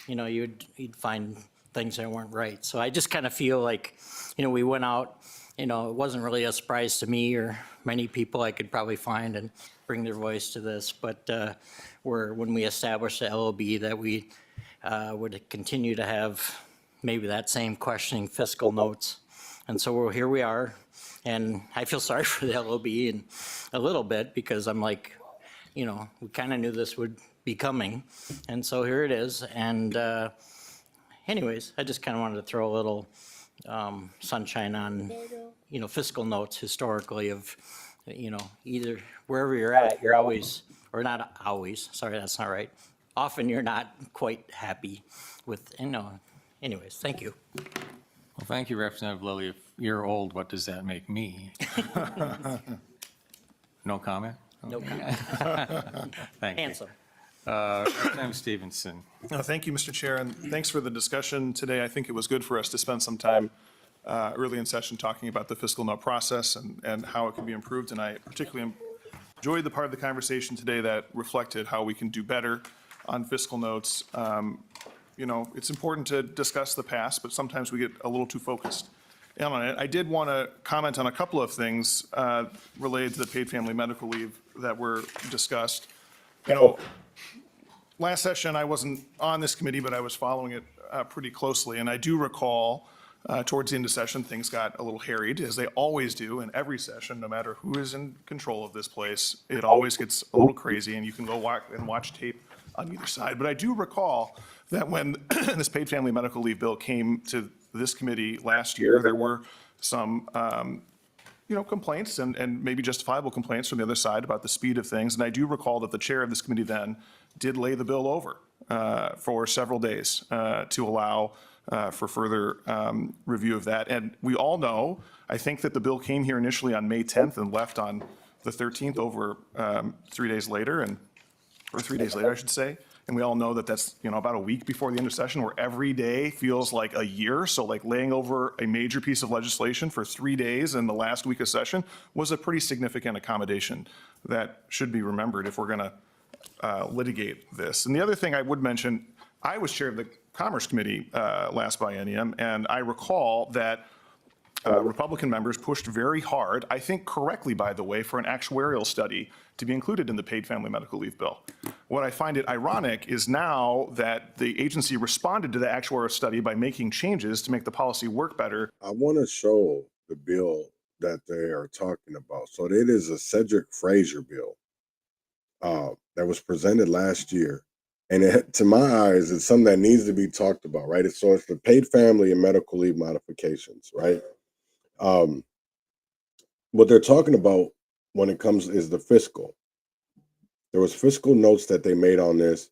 you know, you'd find things that weren't right. So I just kind of feel like, you know, we went out, you know, it wasn't really a surprise to me or many people I could probably find and bring their voice to this, but when we established the LOB that we would continue to have maybe that same questioning fiscal notes. And so here we are. And I feel sorry for the LOB in a little bit because I'm like, you know, we kind of knew this would be coming. And so here it is. And anyways, I just kind of wanted to throw a little sunshine on, you know, fiscal notes historically of, you know, either wherever you're at, you're always, or not always, sorry, that's not right. Often you're not quite happy with, you know, anyways, thank you. Well, thank you, Representative Lilly. If you're old, what does that make me? No comment? No comment. Thank you. Handsome. Representative Stevenson. Thank you, Mr. Chair, and thanks for the discussion today. I think it was good for us to spend some time early in session talking about the fiscal note process and how it can be improved. And I particularly enjoyed the part of the conversation today that reflected how we can do better on fiscal notes. You know, it's important to discuss the past, but sometimes we get a little too focused on it. I did want to comment on a couple of things related to the paid family medical leave that were discussed. You know, last session I wasn't on this committee, but I was following it pretty closely, and I do recall towards the end of session things got a little harried, as they always do in every session, no matter who is in control of this place. It always gets a little crazy, and you can go watch tape on either side. But I do recall that when this paid family medical leave bill came to this committee last year, there were some you know, complaints and maybe justifiable complaints from the other side about the speed of things. And I do recall that the chair of this committee then did lay the bill over for several days to allow for further review of that. And we all know, I think that the bill came here initially on May 10th and left on the 13th over 3 days later, or 3 days later, I should say. And we all know that that's, you know, about a week before the end of session, where every day feels like a year. So like laying over a major piece of legislation for 3 days in the last week of session was a pretty significant accommodation that should be remembered if we're going to litigate this. And the other thing I would mention, I was chair of the Commerce Committee last biennium, and I recall that Republican members pushed very hard, I think correctly, by the way, for an actuarial study to be included in the paid family medical leave bill. What I find it ironic is now that the agency responded to the actuarial study by making changes to make the policy work better. I want to show the bill that they are talking about. So it is a Cedric Frazier bill that was presented last year. And it, to my eyes, it's something that needs to be talked about, right? So it's the paid family and medical leave modifications, right? What they're talking about when it comes is the fiscal. There was fiscal notes that they made on this,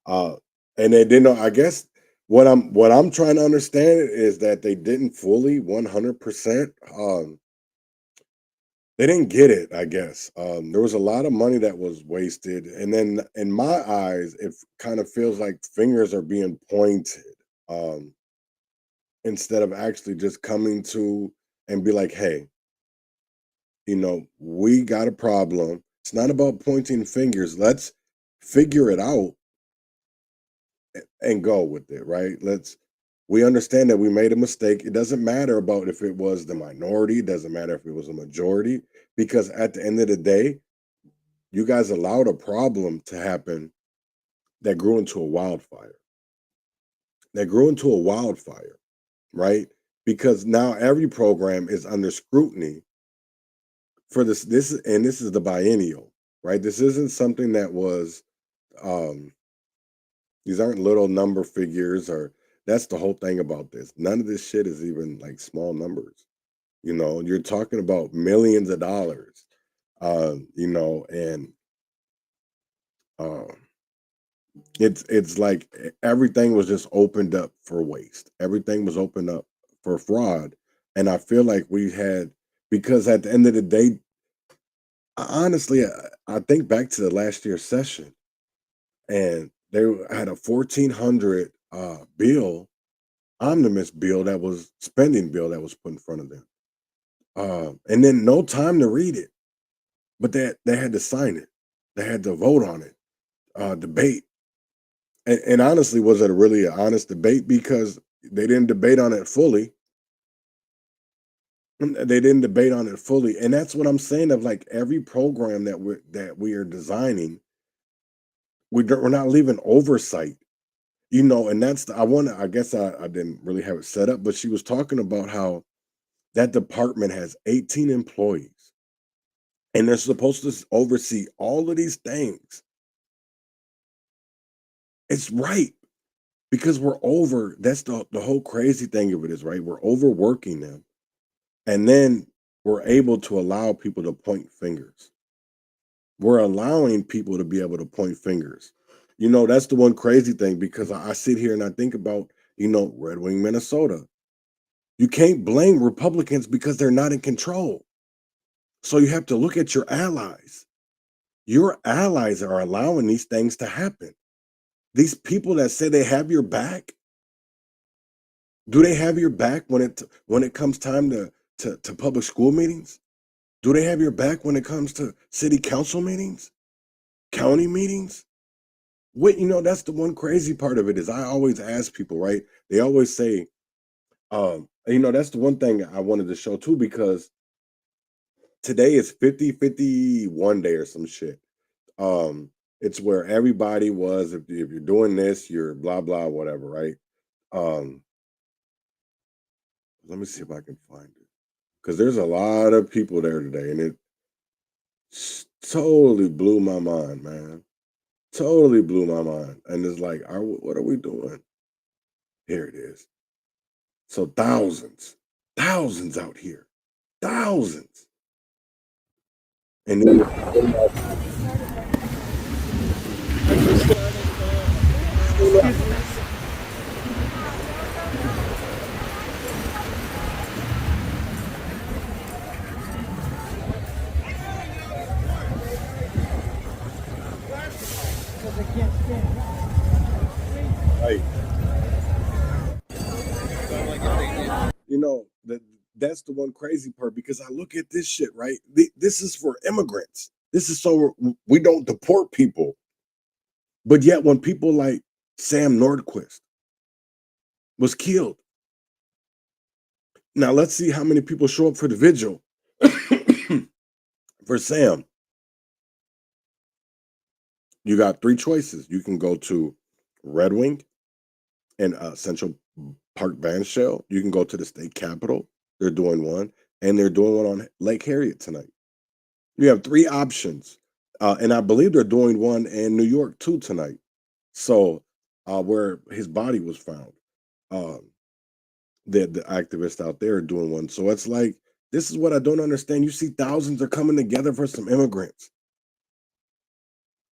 and they didn't. I guess what I'm trying to understand is that they didn't fully 100%. They didn't get it. I guess there was a lot of money that was wasted, and then in my eyes, it kind of feels like fingers are being pointed instead of actually just coming to and be like, hey, we got a problem. It's not about pointing fingers. Let's figure it out and go with it, right? We understand that we made a mistake. It doesn't matter about if it was the minority. It doesn't matter if it was a majority, because at the end of the day, you guys allowed a problem to happen that grew into a wildfire. Right? Because now every program is under scrutiny for this is the biennial, right? This isn't something that was these aren't little number figures, or that's the whole thing about this. None of this shit is even like small numbers. You're talking about millions of dollars. And it's like everything was just opened up for waste. Everything was opened up for fraud. And I feel like because at the end of the day, honestly, I think back to the last year's session, and they had a 1,400 omnibus bill spending bill that was put in front of them. And then no time to read it, but they had to sign it. They had to vote on it, debate. And honestly, was it really an honest debate? Because they didn't debate on it fully. And that's what I'm saying, of like every program that we are designing, we're not leaving oversight. And that's I guess I didn't really have it set up, but she was talking about how that department has 18 employees and they're supposed to oversee all of these things. It's right, because that's the whole crazy thing of it is, right? We're overworking them, and then we're able to allow people to point fingers. We're allowing people to be able to point fingers. That's the one crazy thing, because I sit here and I think about, Red Wing, Minnesota. You can't blame Republicans because they're not in control. So you have to look at your allies. Your allies are allowing these things to happen. These people that say they have your back, do they have your back when it comes time to public school meetings? Do they have your back when it comes to city council meetings, county meetings? That's the one crazy part of it is, I always ask people, right? They always say, that's the one thing I wanted to show too, because today is 50-51 day or some shit. It's where everybody was, if you're doing this, you're blah, blah, whatever, right? Let me see if I can find it, because there's a lot of people there today, and it totally blew my mind, man. Totally blew my mind. And it's like, what are we doing? Here it is. So thousands out here, thousands. And then right. That's the one crazy part, because I look at this shit, right? This is for immigrants. This is so we don't deport people. But yet when people like Sam Nordquist was killed, now let's see how many people show up for the vigil for Sam. You got three choices. You can go to Red Wing and Central Park Band Shell. You can go to the state capitol. They're doing one, and they're doing one on Lake Harriet tonight. You have three options, and I believe they're doing one in New York too tonight. So, where his body was found, the activists out there are doing one. So it's like, this is what I don't understand. You see, thousands are coming together for some immigrants,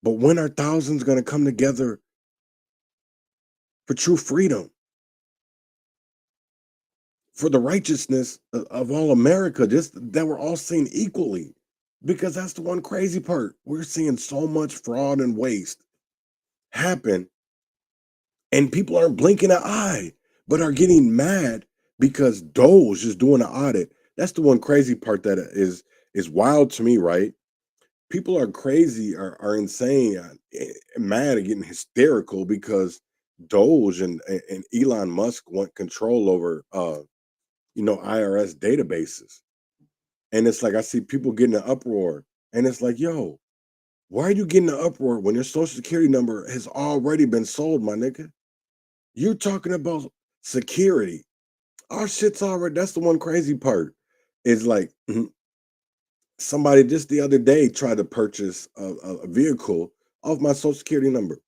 but when are thousands going to come together for true freedom? For the righteousness of all America, just that we're all seen equally, because that's the one crazy part. We're seeing so much fraud and waste happen, and people aren't blinking an eye, but are getting mad because Doge is doing an audit. That's the one crazy part that is is wild to me, right? People are crazy, are insane, mad and getting hysterical because Doge and Elon Musk want control over IRS databases. And it's like I see people getting an uproar, and it's like, yo, why are you getting an uproar when your social security number has already been sold, my nigga? You're talking about security. Our shit's already, that's the one crazy part. Is like somebody just the other day tried to purchase a vehicle off my social security number.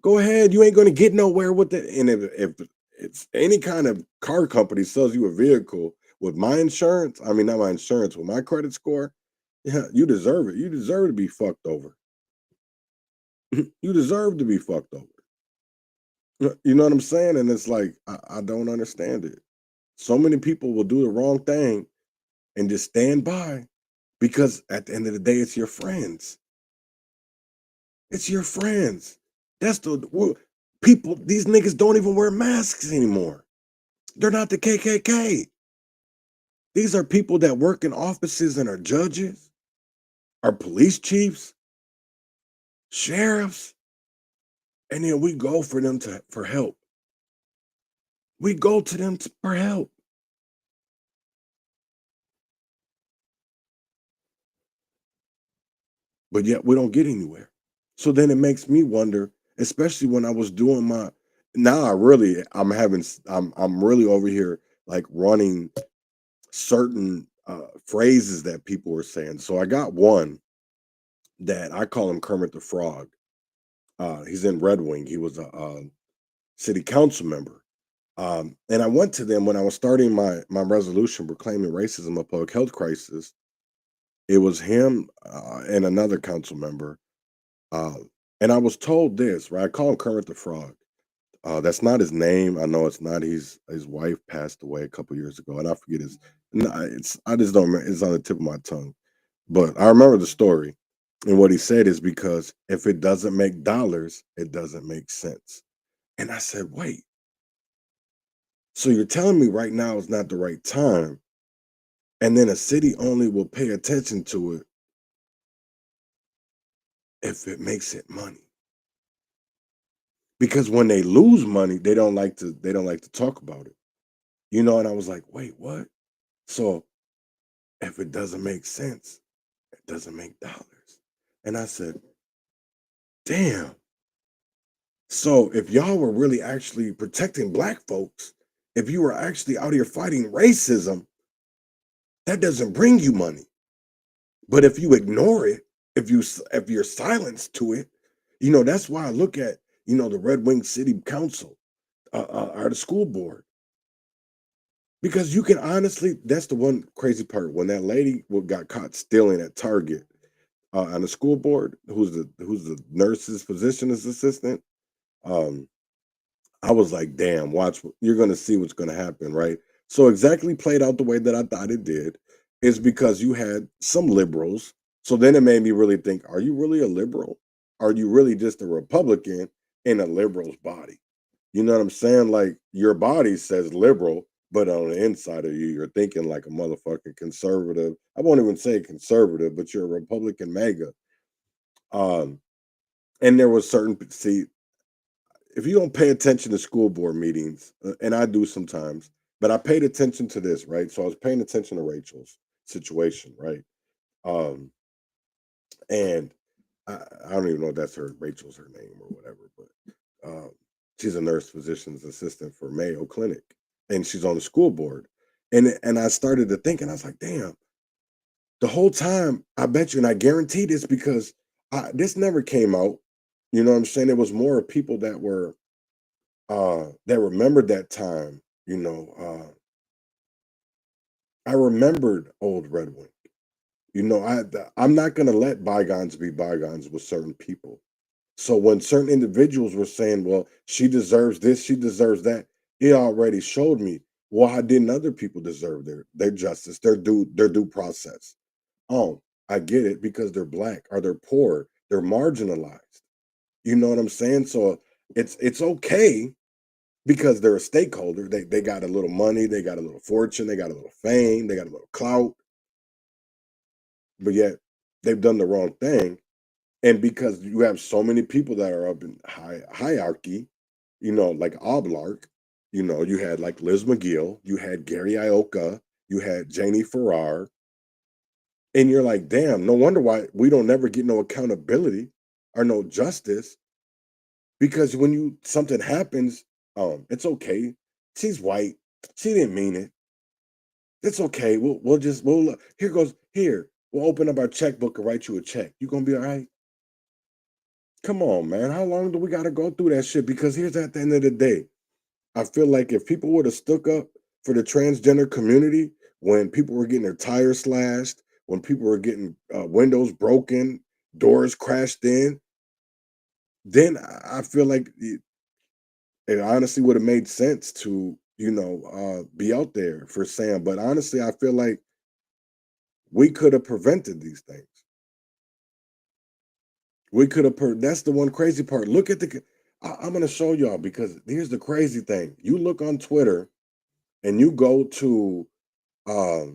Go ahead, you ain't gonna get nowhere with it. And if it's any kind of car company sells you a vehicle with my insurance, I mean not my insurance, with my credit score, yeah, you deserve it. You deserve to be fucked over. You deserve to be fucked over. You know what I'm saying? And it's like, I don't understand it. So many people will do the wrong thing and just stand by because at the end of the day, it's your friends. It's your friends. That's people, these niggas don't even wear masks anymore. They're not the KKK. These are people that work in offices and are judges, are police chiefs, sheriffs, and then we go for them for help. We go to them for help. But yet we don't get anywhere. So then it makes me wonder, especially when I was doing now I'm really over here like running certain phrases that people were saying. So I got one that I call him Kermit the Frog. He's in Red Wing. He was a city council member. And I went to them when I was starting my resolution proclaiming racism a public health crisis. It was him and another council member. And I was told this, right? I call him Kermit the Frog. That's not his name. I know it's not. His wife passed away a couple years ago, and I forget his. No, I just don't remember. It's on the tip of my tongue, but I remember the story. And what he said is because if it doesn't make dollars, it doesn't make sense. And I said, wait. So you're telling me right now is not the right time, and then a city only will pay attention to it if it makes it money. Because when they lose money, they don't like to talk about it. And I was like, wait, what? So if it doesn't make sense, it doesn't make dollars. And I said, damn. So if y'all were really actually protecting Black folks, if you were actually out here fighting racism, that doesn't bring you money. But if you ignore it, if you're silenced to it, that's why I look at, the Red Wing City Council or the school board. Because you can honestly, that's the one crazy part. When that lady got caught stealing at Target on the school board, who's the nurse's physician's assistant, I was like, damn, watch, you're gonna see what's gonna happen, right? So exactly played out the way that I thought it did, is because you had some liberals. So then it made me really think, are you really a liberal? Are you really just a Republican in a liberal's body? You know what I'm saying? Like your body says liberal, but on the inside of you, you're thinking like a motherfucking conservative. I won't even say conservative, but you're a Republican MAGA. And there was if you don't pay attention to school board meetings, and I do sometimes, but I paid attention to this, right? So I was paying attention to Rachel's situation, right? And I don't even know if Rachel's her name or whatever, but she's a nurse physician's assistant for Mayo Clinic, and she's on the school board. And I started to think, and I was like, damn, the whole time, I bet you, and I guarantee this because this never came out. You know what I'm saying? It was more of people that were that remembered that time. I remembered old Red Wing. I'm not gonna let bygones be bygones with certain people. So when certain individuals were saying, well, she deserves this, she deserves that, it already showed me, why didn't other people deserve their justice, their due process? Oh, I get it, because they're Black or they're poor, they're marginalized. You know what I'm saying? So it's okay because they're a stakeholder. They got a little money, they got a little fortune, they got a little fame, they got a little clout. but yet they've done the wrong thing. And because you have so many people that are up in hierarchy, like Oblark, you had like Liz McGill, you had Gary Ioka, you had Janie Farrar, and you're like, damn, no wonder why we don't never get no accountability or no justice. Because when something happens, it's okay. She's white. She didn't mean it. It's okay. We'll open up our checkbook and write you a check. You gonna be all right? Come on, man. How long do we gotta go through that shit? Because here's at the end of the day, I feel like if people would have stuck up for the transgender community when people were getting their tires slashed, when people were getting windows broken, doors crashed in, then I feel like it honestly would have made sense to, be out there for Sam. But honestly, I feel like we could have prevented these things. We could have, that's the one crazy part. Look at I'm going to show y'all, because here's the crazy thing. You look on Twitter and you go to, I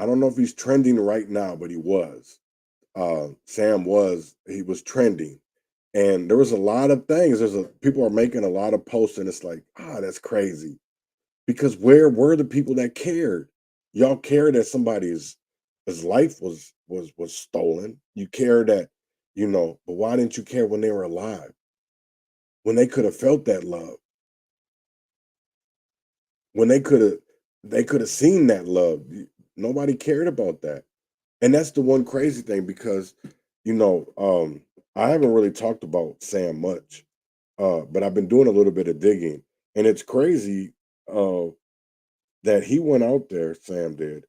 don't know if he's trending right now, but he was. Sam was trending. And there was a lot of things. People are making a lot of posts, and it's like, that's crazy. Because where were the people that cared? Y'all cared that somebody's life was stolen. You care that, but why didn't you care when they were alive? When they could have felt that love. When they could have seen that love. Nobody cared about that. And that's the one crazy thing, because, I haven't really talked about Sam much, but I've been doing a little bit of digging, and it's crazy that he went out there, Sam did,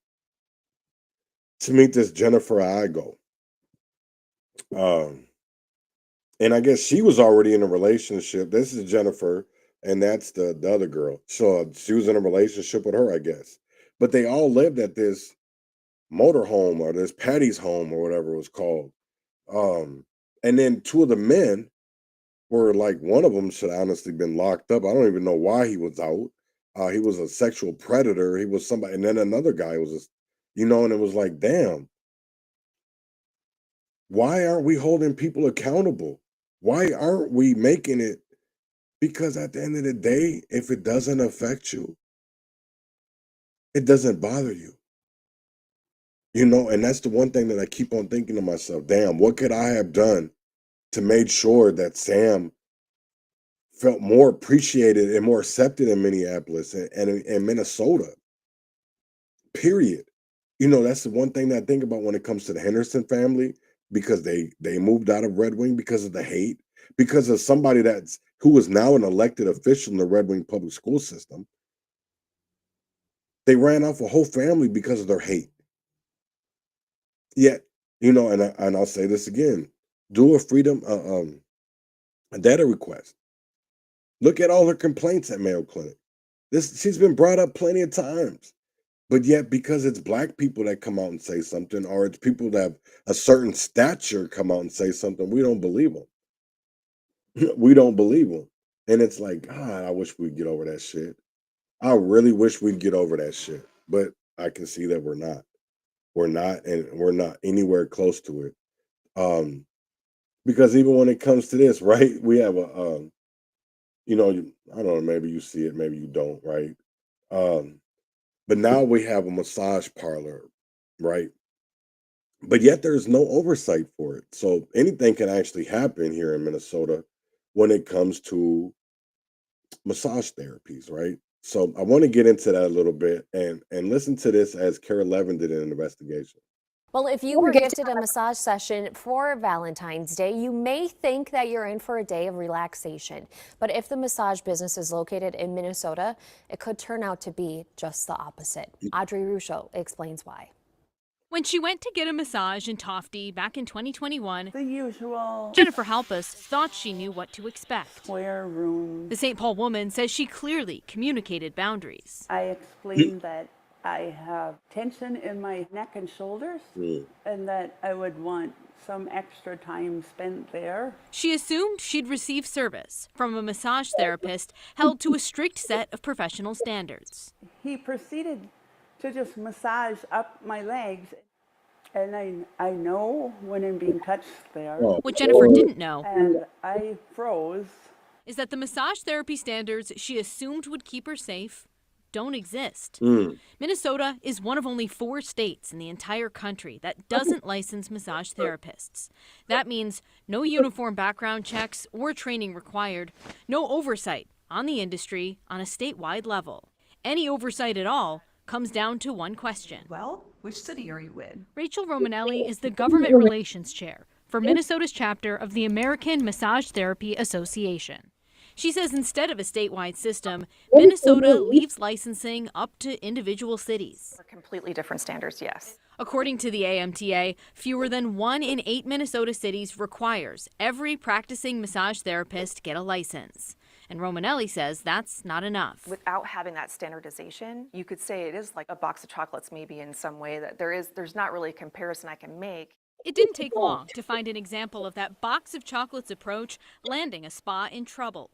to meet this Jennifer Igo. And I guess she was already in a relationship. This is Jennifer, and that's the other girl. So she was in a relationship with her, I guess. But they all lived at this motorhome, or this Patty's home, or whatever it was called. And then two of the men were like, one of them should honestly been locked up. I don't even know why he was out. He was a sexual predator. He was somebody, and then another guy was, and it was like, damn, why aren't we holding people accountable? Why aren't we making it? Because at the end of the day, if it doesn't affect you, it doesn't bother you. And that's the one thing that I keep on thinking to myself, damn, what could I have done to make sure that Sam felt more appreciated and more accepted in Minneapolis and Minnesota, period. That's the one thing that I think about when it comes to the Henderson family, because they moved out of Red Wing because of the hate, because of somebody who is now an elected official in the Red Wing public school system. They ran off a whole family because of their hate. Yet, and I'll say this again, do a data request. Look at all her complaints at Mayo Clinic. She's been brought up plenty of times. But yet, because it's Black people that come out and say something, or it's people that have a certain stature come out and say something, we don't believe them. We don't believe them. And it's like, God, I wish we'd get over that shit. I really wish we'd get over that shit. But I can see that we're not. We're not, and we're not anywhere close to it. Because even when it comes to this, right, we have I don't know, maybe you see it, maybe you don't, right? But now we have a massage parlor, right? But yet there's no oversight for it. So anything can actually happen here in Minnesota when it comes to massage therapies, right? So I want to get into that a little bit and listen to this as Kara Levin did an investigation. Well, if you were gifted a massage session for Valentine's Day, you may think that you're in for a day of relaxation. But if the massage business is located in Minnesota, it could turn out to be just the opposite. Audrey Russo explains why. When she went to get a massage in Tofty back in 2021, the usual Jennifer Halpus thought she knew what to expect. Square room. The St. Paul woman says she clearly communicated boundaries. I explained that I have tension in my neck and shoulders, and that I would want some extra time spent there. She assumed she'd receive service from a massage therapist held to a strict set of professional standards. He proceeded to just massage up my legs. And I know when I'm being touched there. What Jennifer didn't know And I froze. is that the massage therapy standards she assumed would keep her safe don't exist. Minnesota is one of only 4 states in the entire country that doesn't license massage therapists. That means no uniform background checks or training required, no oversight on the industry on a statewide level. Any oversight at all comes down to one question. Well, which city are you in? Rachel Romanelli is the Government Relations Chair for Minnesota's chapter of the American Massage Therapy Association. She says instead of a statewide system, Minnesota leaves licensing up to individual cities. For completely different standards, yes. According to the AMTA, fewer than 1 in 8 Minnesota cities requires every practicing massage therapist get a license. And Romanelli says that's not enough. Without having that standardization, you could say it is like a box of chocolates maybe in some way, that there's not really a comparison I can make. It didn't take long to find an example of that box of chocolates approach landing a spa in trouble.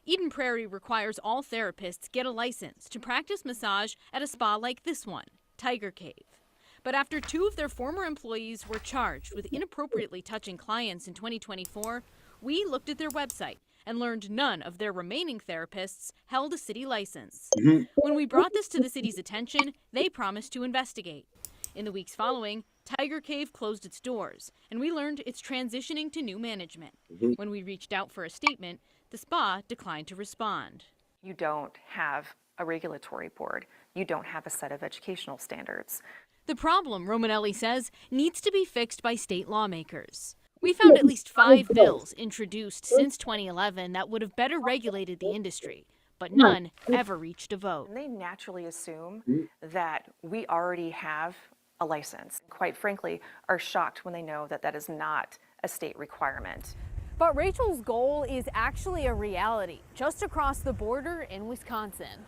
Eden Prairie requires all therapists get a license to practice massage at a spa like this one, Tiger Cave. But after 2 of their former employees were charged with inappropriately touching clients in 2024, we looked at their website and learned none of their remaining therapists held a city license. When we brought this to the city's attention, they promised to investigate. In the weeks following, Tiger Cave closed its doors, and we learned it's transitioning to new management. When we reached out for a statement, the spa declined to respond. You don't have a regulatory board. You don't have a set of educational standards. The problem, Romanelli says, needs to be fixed by state lawmakers. We found at least 5 bills introduced since 2011 that would have better regulated the industry, but none ever reached a vote. And they naturally assume that we already have a license. Quite frankly, are shocked when they know that that is not a state requirement. But Rachel's goal is actually a reality just across the border in Wisconsin.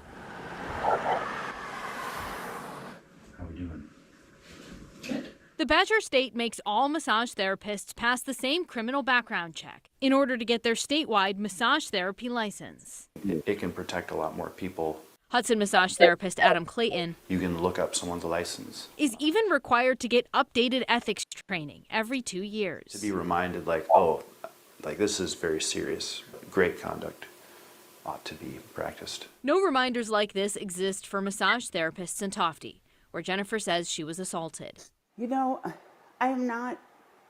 How we doing? The Badger State makes all massage therapists pass the same criminal background check in order to get their statewide massage therapy license. It can protect a lot more people. Hudson massage therapist Adam Clayton You can look up someone's license. is even required to get updated ethics training every 2 years. To be reminded, like, oh, like this is very serious. Great conduct ought to be practiced. No reminders like this exist for massage therapists in Tofte, where Jennifer says she was assaulted. You know, I'm not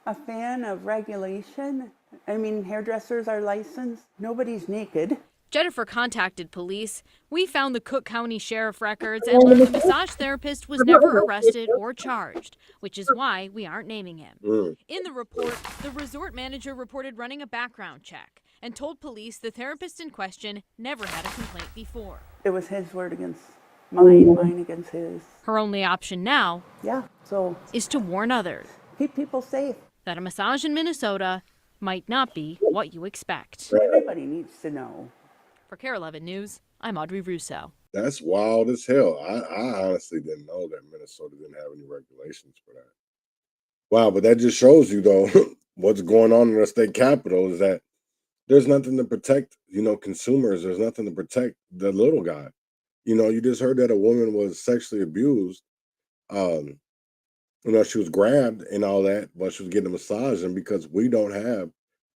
a fan of regulation. I mean, hairdressers are licensed. Nobody's naked. Jennifer contacted police. We found the Cook County Sheriff records and learned the massage therapist was never arrested or charged, which is why we aren't naming him. In the report, the resort manager reported running a background check and told police the therapist in question never had a complaint before. It was his word against mine, mine against his. Her only option now is to warn others. Keep people safe. That a massage in Minnesota might not be what you expect. Everybody needs to know. For KARE 11 News, I'm Audrey Russo. That's wild as hell. I honestly didn't know that Minnesota didn't have any regulations for that. Wow, but that just shows you, though, what's going on in the state capital is that there's nothing to protect, consumers. There's nothing to protect the little guy. You just heard that a woman was sexually abused. She was grabbed and all that, but she was getting a massage. And because we don't have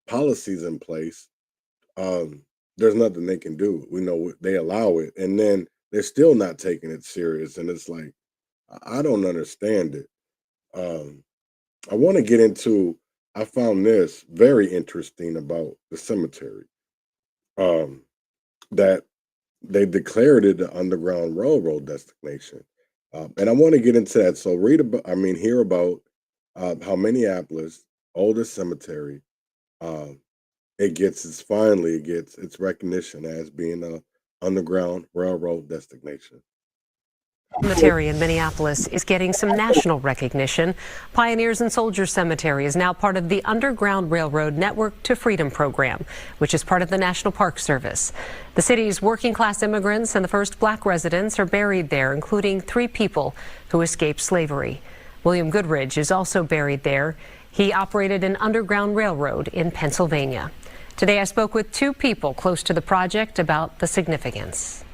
policies in place, there's nothing they can do. We know they allow it, and then they're still not taking it serious. And it's like, I don't understand it. I want to get into, I found this very interesting about the cemetery, that they declared it the Underground Railroad destination. And I want to get into that. So hear about how Minneapolis, oldest cemetery, it gets its recognition as being a Underground Railroad destination. Cemetery in Minneapolis is getting some national recognition. Pioneers and Soldiers Cemetery is now part of the Underground Railroad Network to Freedom program, which is part of the National Park Service. The city's working class immigrants and the first black residents are buried there, including 3 people who escaped slavery. William Goodridge is also buried there. He operated an underground railroad in Pennsylvania. Today I spoke with 2 people close to the project about the significance.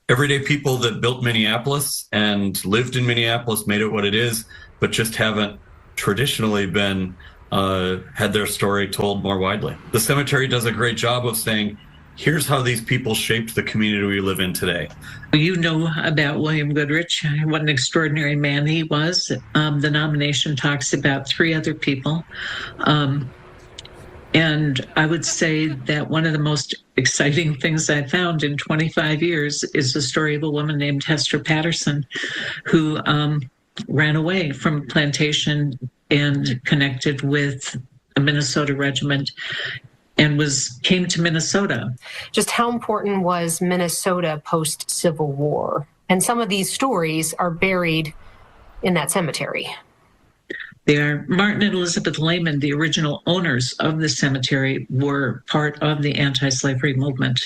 everyday people that built Minneapolis and lived in Minneapolis, made it what it is, but just haven't traditionally been had their story told more widely. The cemetery does a great job of saying, here's how these people shaped the community we live in today. You know about William Goodrich, what an extraordinary man he was. The nomination talks about 3 other people. And I would say that one of the most exciting things I found in 25 years is the story of a woman named Hester Patterson, who ran away from a plantation and connected with a Minnesota regiment and came to Minnesota. Just how important was Minnesota post-Civil War? And some of these stories are buried in that cemetery. They are Martin and Elizabeth Lehman, the original owners of the cemetery, were part of the anti-slavery movement.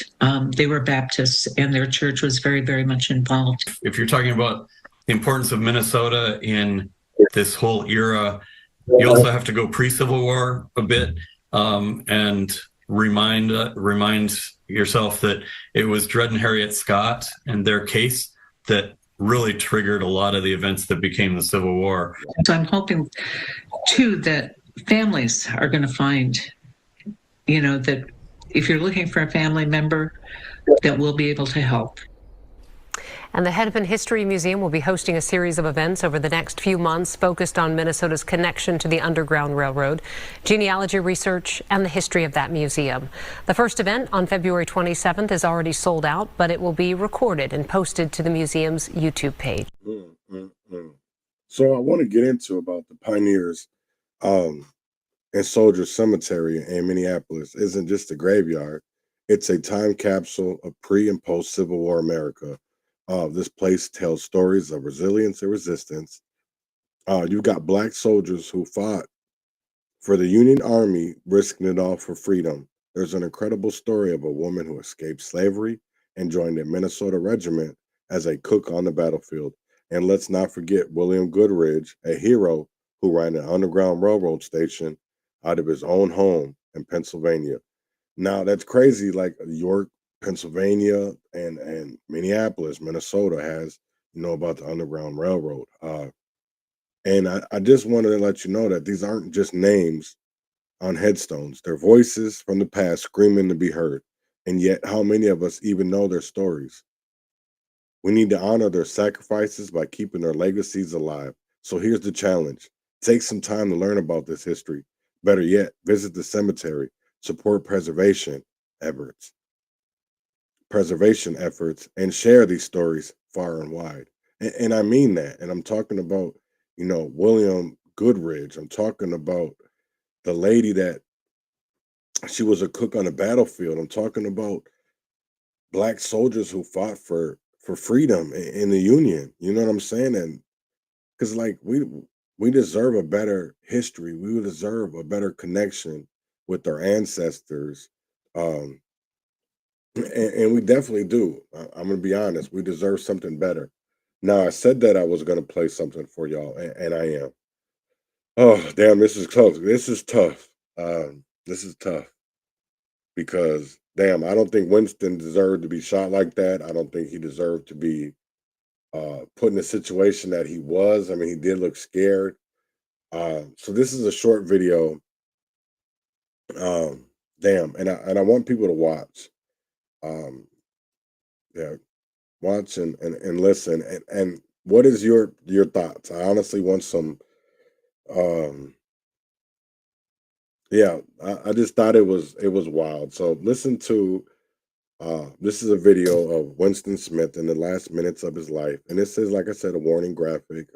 They were Baptists, and their church was very, very much involved. If you're talking about the importance of Minnesota in this whole era, you also have to go pre-Civil War a bit and remind yourself that it was Dred and Harriet Scott and their case that really triggered a lot of the events that became the Civil War. So I'm hoping, too, that families are going to find, that if you're looking for a family member, that we'll be able to help. And the Hennepin History Museum will be hosting a series of events over the next few months focused on Minnesota's connection to the Underground Railroad, genealogy research, and the history of that museum. The first event on February 27th is already sold out, but it will be recorded and posted to the museum's YouTube page. So I want to get into about the pioneers and Soldiers Cemetery in Minneapolis. Isn't just a graveyard. It's a time capsule of pre and post Civil War America. This place tells stories of resilience and resistance. You've got Black soldiers who fought for the Union Army, risking it all for freedom. There's an incredible story of a woman who escaped slavery and joined a Minnesota regiment as a cook on the battlefield. And let's not forget William Goodrich, a hero who ran an Underground Railroad station out of his own home in Pennsylvania. Now, that's crazy, like York, Pennsylvania, and Minneapolis, Minnesota has, about the Underground Railroad. And I just wanted to let you know that these aren't just names on headstones. They're voices from the past screaming to be heard. And yet, how many of us even know their stories? We need to honor their sacrifices by keeping their legacies alive. So here's the challenge. Take some time to learn about this history. Better yet, visit the cemetery, support preservation efforts, and share these stories far and wide. And I mean that. And I'm talking about, William Goodrich. I'm talking about the lady that she was a cook on the battlefield. I'm talking about Black soldiers who fought for freedom in the Union. You know what I'm saying? And because we deserve a better history. We deserve a better connection with our ancestors. And we definitely do. I'm going to be honest. We deserve something better. Now, I said that I was going to play something for y'all, and I am. Oh, damn, this is tough. This is tough. This is tough. Because, damn, I don't think Winston deserved to be shot like that. I don't think he deserved to be put in a situation that he was. I mean, he did look scared. So this is a short video. Damn, and I want people to watch. Watch and listen. And what is your thoughts? I honestly want some. I just thought it was wild. So listen to. This is a video of Winston Smith in the last minutes of his life, and this is, like I said, a warning graphic.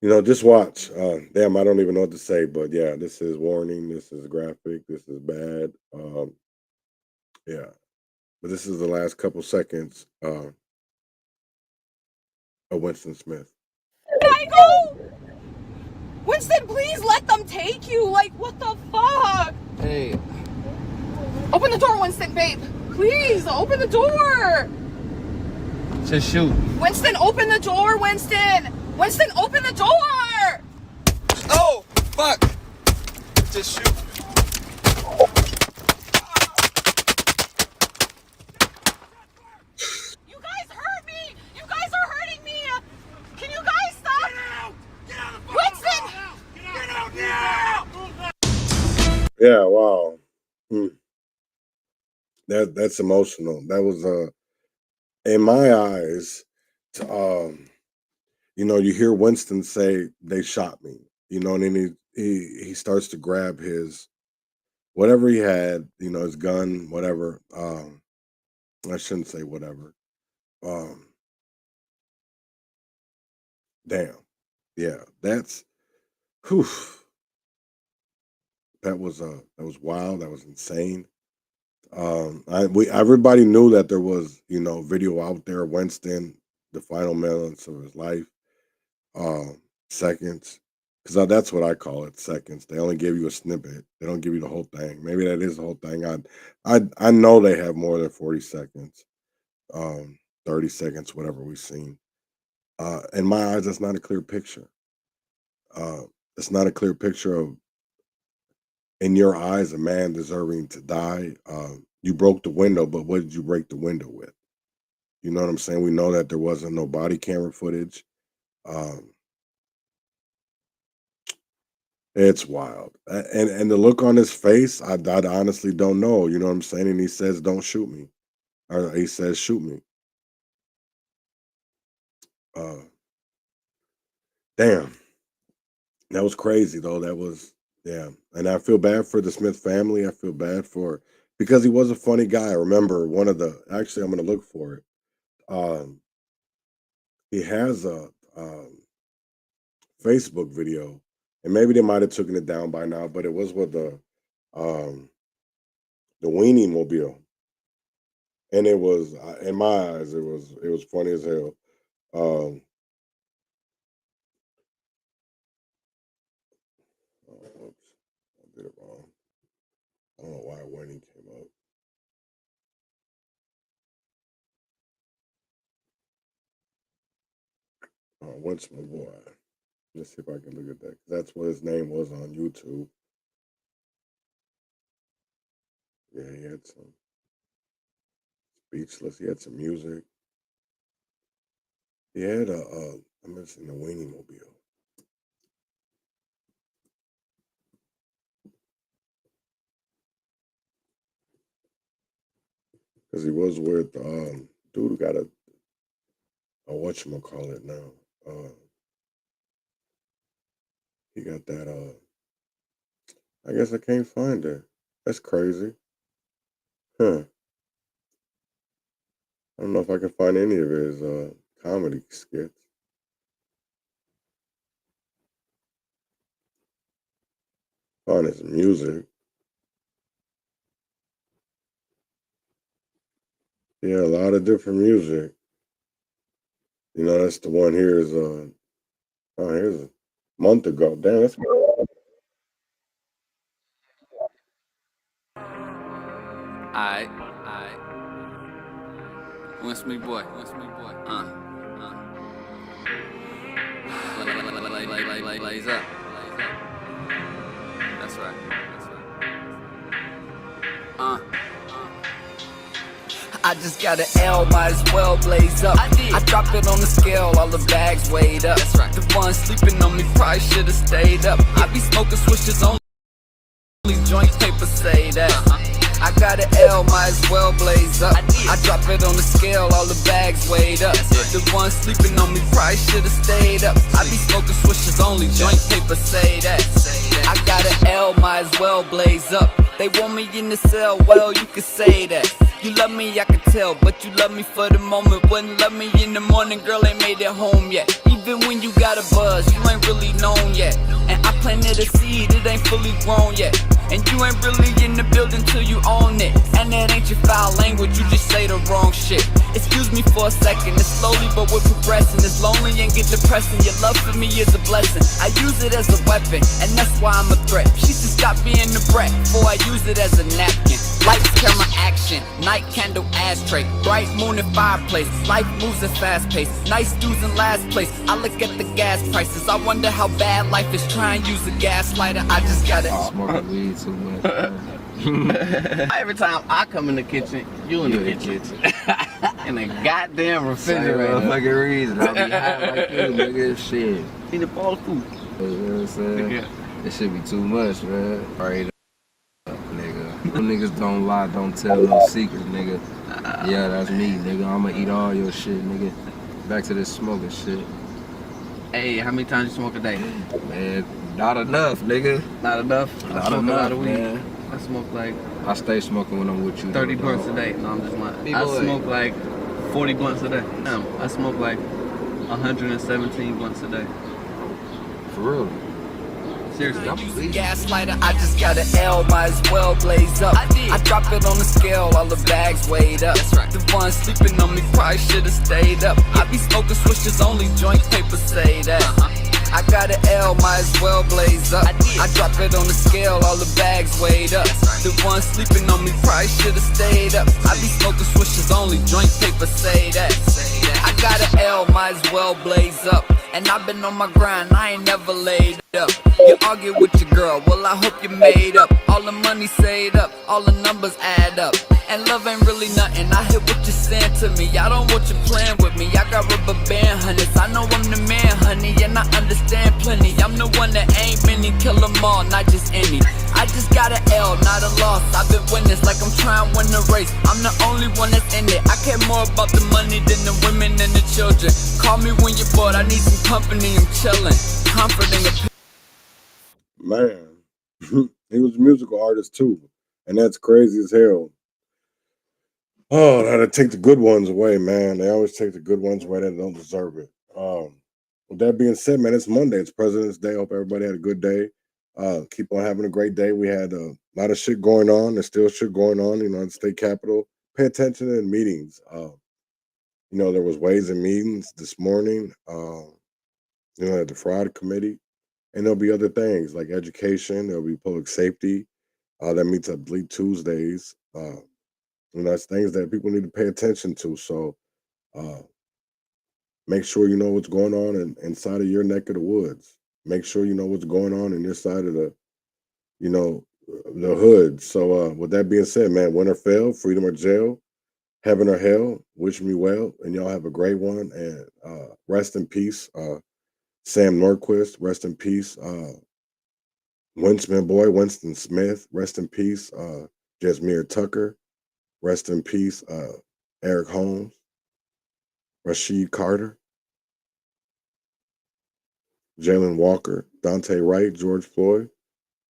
Just watch. Damn, I don't even know what to say, but yeah, this is warning. This is graphic. This is bad. But this is the last couple seconds of Winston Smith. Can I go? Winston, please let them take you. Like, what the fuck? Hey. Open the door, Winston, babe. Please, open the door. Just shoot. Winston, open the door, Winston. Winston, open the door. Oh, fuck. Just shoot. Yeah, wow. That's emotional. That was in my eyes. You hear Winston say they shot me. And then he starts to grab his whatever he had. His gun, whatever. I shouldn't say whatever. Damn. Yeah, that's. Whew. That was wild. That was insane. Everybody knew that there was video out there. Winston, the final minutes of his life, seconds, because that's what I call it, seconds. They only give you a snippet. They don't give you the whole thing. Maybe that is the whole thing. I know they have more than 40 seconds, 30 seconds, whatever we've seen. In my eyes, that's not a clear picture. It's not a clear picture of, in your eyes, a man deserving to die. You broke the window, but what did you break the window with? You know what I'm saying? We know that there wasn't no body camera footage. It's wild. And the look on his face, I honestly don't know. You know what I'm saying? And he says, "Don't shoot me," or he says, "Shoot me." Damn, that was crazy though. That was, yeah. And I feel bad for the Smith family. I feel bad because he was a funny guy. I remember actually, I'm gonna look for it. He has a Facebook video, and maybe they might have taken it down by now, but it was with the weenie mobile, and it was, in my eyes, it was funny as hell. Oops, I did it wrong. I don't know why weenie came up. What's my boy? Let's see if I can look at that. That's what his name was on YouTube. Yeah, he had some speechless. He had some music. He had I'm missing the weenie mobile. Because he was with dude who got a whatchamacallit now. He got that I guess I can't find it. That's crazy. Huh. I don't know if I can find any of his comedy skits. Find his music. Yeah, a lot of different music. That's the one here is here's a month ago. Damn, that's Alright. What's me boy? Lays up. That's right. I just got an L, might as well blaze up. I drop it on the scale, all the bags weighed up. That's right. The one sleeping on me probably should've stayed up. I be smoking switches only joints, paper say that. I got an L, might as well blaze up. I drop it on the scale, all the bags weighed up. The one sleeping on me probably should've stayed up. I be smoking switches only, joint paper say that. I got an L, might as well blaze up. They want me in the cell, well, you could say that. You love me, I can tell, but you love me for the moment. Wouldn't love me in the morning, girl, ain't made it home yet. Even when you got a buzz, you ain't really known yet. And I planted a seed, it ain't fully grown yet. And you ain't really in the building till you own it. And that ain't your foul language, you just say the wrong shit. Excuse me for a second, it's slowly but we're progressing. It's lonely and get depressing, your love for me is a blessing. I use it as a weapon, and that's why I'm a threat. She should stop being the brat before I use it as a napkin. Lights, camera, action, night candle, ashtray, bright moon and fireplace. Life moves at fast pace, nice dudes in last place. I look at the gas prices, I wonder how bad life is. Try and use a gaslighter, I just gotta Smoking weed too much. Every time I come in the kitchen, you in the kitchen. In a goddamn refrigerator. Same fucking reason. I'll be high like you, nigga. Shit. Need a bowl of food. You know what I'm saying? Yeah. It should be too much, man. Right. Niggas don't lie, don't tell no secret, nigga. Yeah, that's me, nigga. I'ma eat all your shit, nigga. Back to this smoking shit. Hey, how many times you smoke a day? Man, not enough, nigga. Not enough? Not enough, a lot of weed. man. I smoke like... I stay smoking when I'm with you. 30 though, blunts a dog. day. No, I'm just lying. B-boy. I smoke like 40 blunts a day. No, I smoke like 117 blunts a day. For real? Seriously. Gaslighter, I just got an L, might as well blaze up. I drop it on the scale, all the bags weighed up. The one sleeping on me probably should've stayed up. I be smoking swishers, only joint paper say that. I got an L, might as well blaze up. I drop it on the scale, all the bags weighed up. The one sleeping on me probably should've stayed up. I be smoking swishers, only joint paper say that. I got an L, might as well blaze up. And I've been on my grind, I ain't never laid up. You argue with your girl, well I hope you made up. All the money saved up, all the numbers add up. And love ain't really nothing, I hear what you're saying to me. I don't want you playing with me, I got rubber band honeys. I know I'm the man, honey, and I understand plenty. I'm the one that ain't many, kill them all, not just any. I just got an L, not a loss. I've been winning like I'm trying to win the race. I'm the only one that's in it. I care more about the money than the women and the children. Call me when you're bored, I need some company, I'm chilling. Comforting a Man, he was a musical artist too, and that's crazy as hell. Oh, they take the good ones away, man. They always take the good ones away that don't deserve it. With that being said, man, it's Monday. It's President's Day. Hope everybody had a good day. Keep on having a great day. We had a lot of shit going on. There's still shit going on, in the state capitol. Pay attention in meetings. There was Ways and Meetings this morning, at the fraud committee. And there'll be other things like education. There'll be public safety. That meets, I believe, Tuesdays. That's things that people need to pay attention to. So make sure you know what's going on inside of your neck of the woods. Make sure you know what's going on in your side of the hood. So with that being said, man, win or fail, freedom or jail, heaven or hell, wish me well, and y'all have a great one. And rest in peace, Sam Nordquist. Rest in peace, Winston Smith. Rest in peace, Jasmine Tucker. Rest in peace, Eric Holmes, Rashid Carter, Jalen Walker, Dante Wright, George Floyd.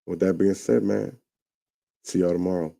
With that being said, man, see y'all tomorrow.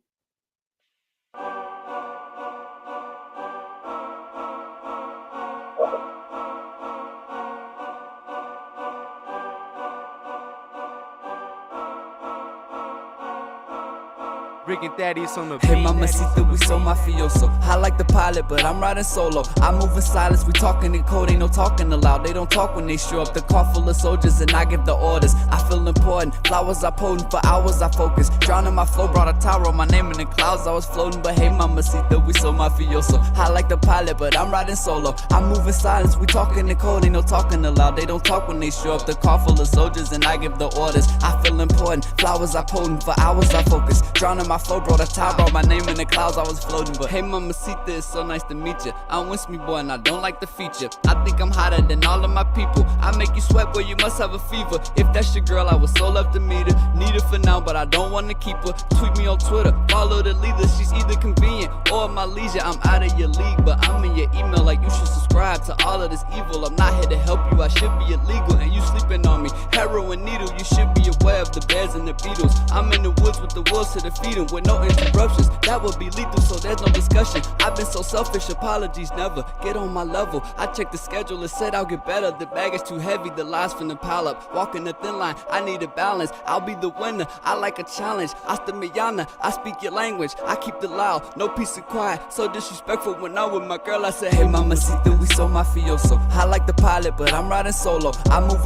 Rick and Thaddeus on the beat. Hey, mamacita, we so mafioso. I like the pilot, but I'm riding solo. I move in silence, we talking in code, ain't no talking aloud. They don't talk when they show up. The car full of soldiers, and I give the orders. I feel important. Flowers are potent, for hours I focus. Drowning my flow, brought a tower, my name in the clouds. I was floating, but hey, mamacita, we so mafioso. I like the pilot, but I'm riding solo. I move in silence, we talking in code, ain't no talking aloud. They don't talk when they show up. The car full of soldiers, and I give the orders. I feel important. Flowers are potent, for hours I focus. Drowning my flow, brought a tower, brought my name in the clouds. I was floating, but hey, mamacita, it's so nice to meet you. I'm with me, boy, and I don't like the feature. I think I'm hotter than all of my people. I make you sweat, boy, you must have a fever. If that's your girl, I would so love to meet her. Need her for now, but I don't want to keep her. Tweet me on Twitter, follow the leader. She's either convenient or my leisure. I'm out of your league, but I'm in your email like you should subscribe to all of this evil. I'm not here to help you, I should be illegal, and you sleeping on me. Heroin needle, you should be aware of the bears and the beetles. I'm in the woods with the wolves to defeat them with no interruptions. That would be lethal, so there's no discussion. I've been so selfish, apologies never get on my level. I checked the schedule, it said I'll get better. The bag is too heavy, the lies finna pile up. Walking the thin line, I need a balance. I'll be the winner, I like a challenge. Hasta mañana, I speak your language. I keep the loud, no peace and quiet. So disrespectful when I'm with my girl. I said, hey, mamacita, we so mafioso. I like the pilot, but I'm riding solo. I move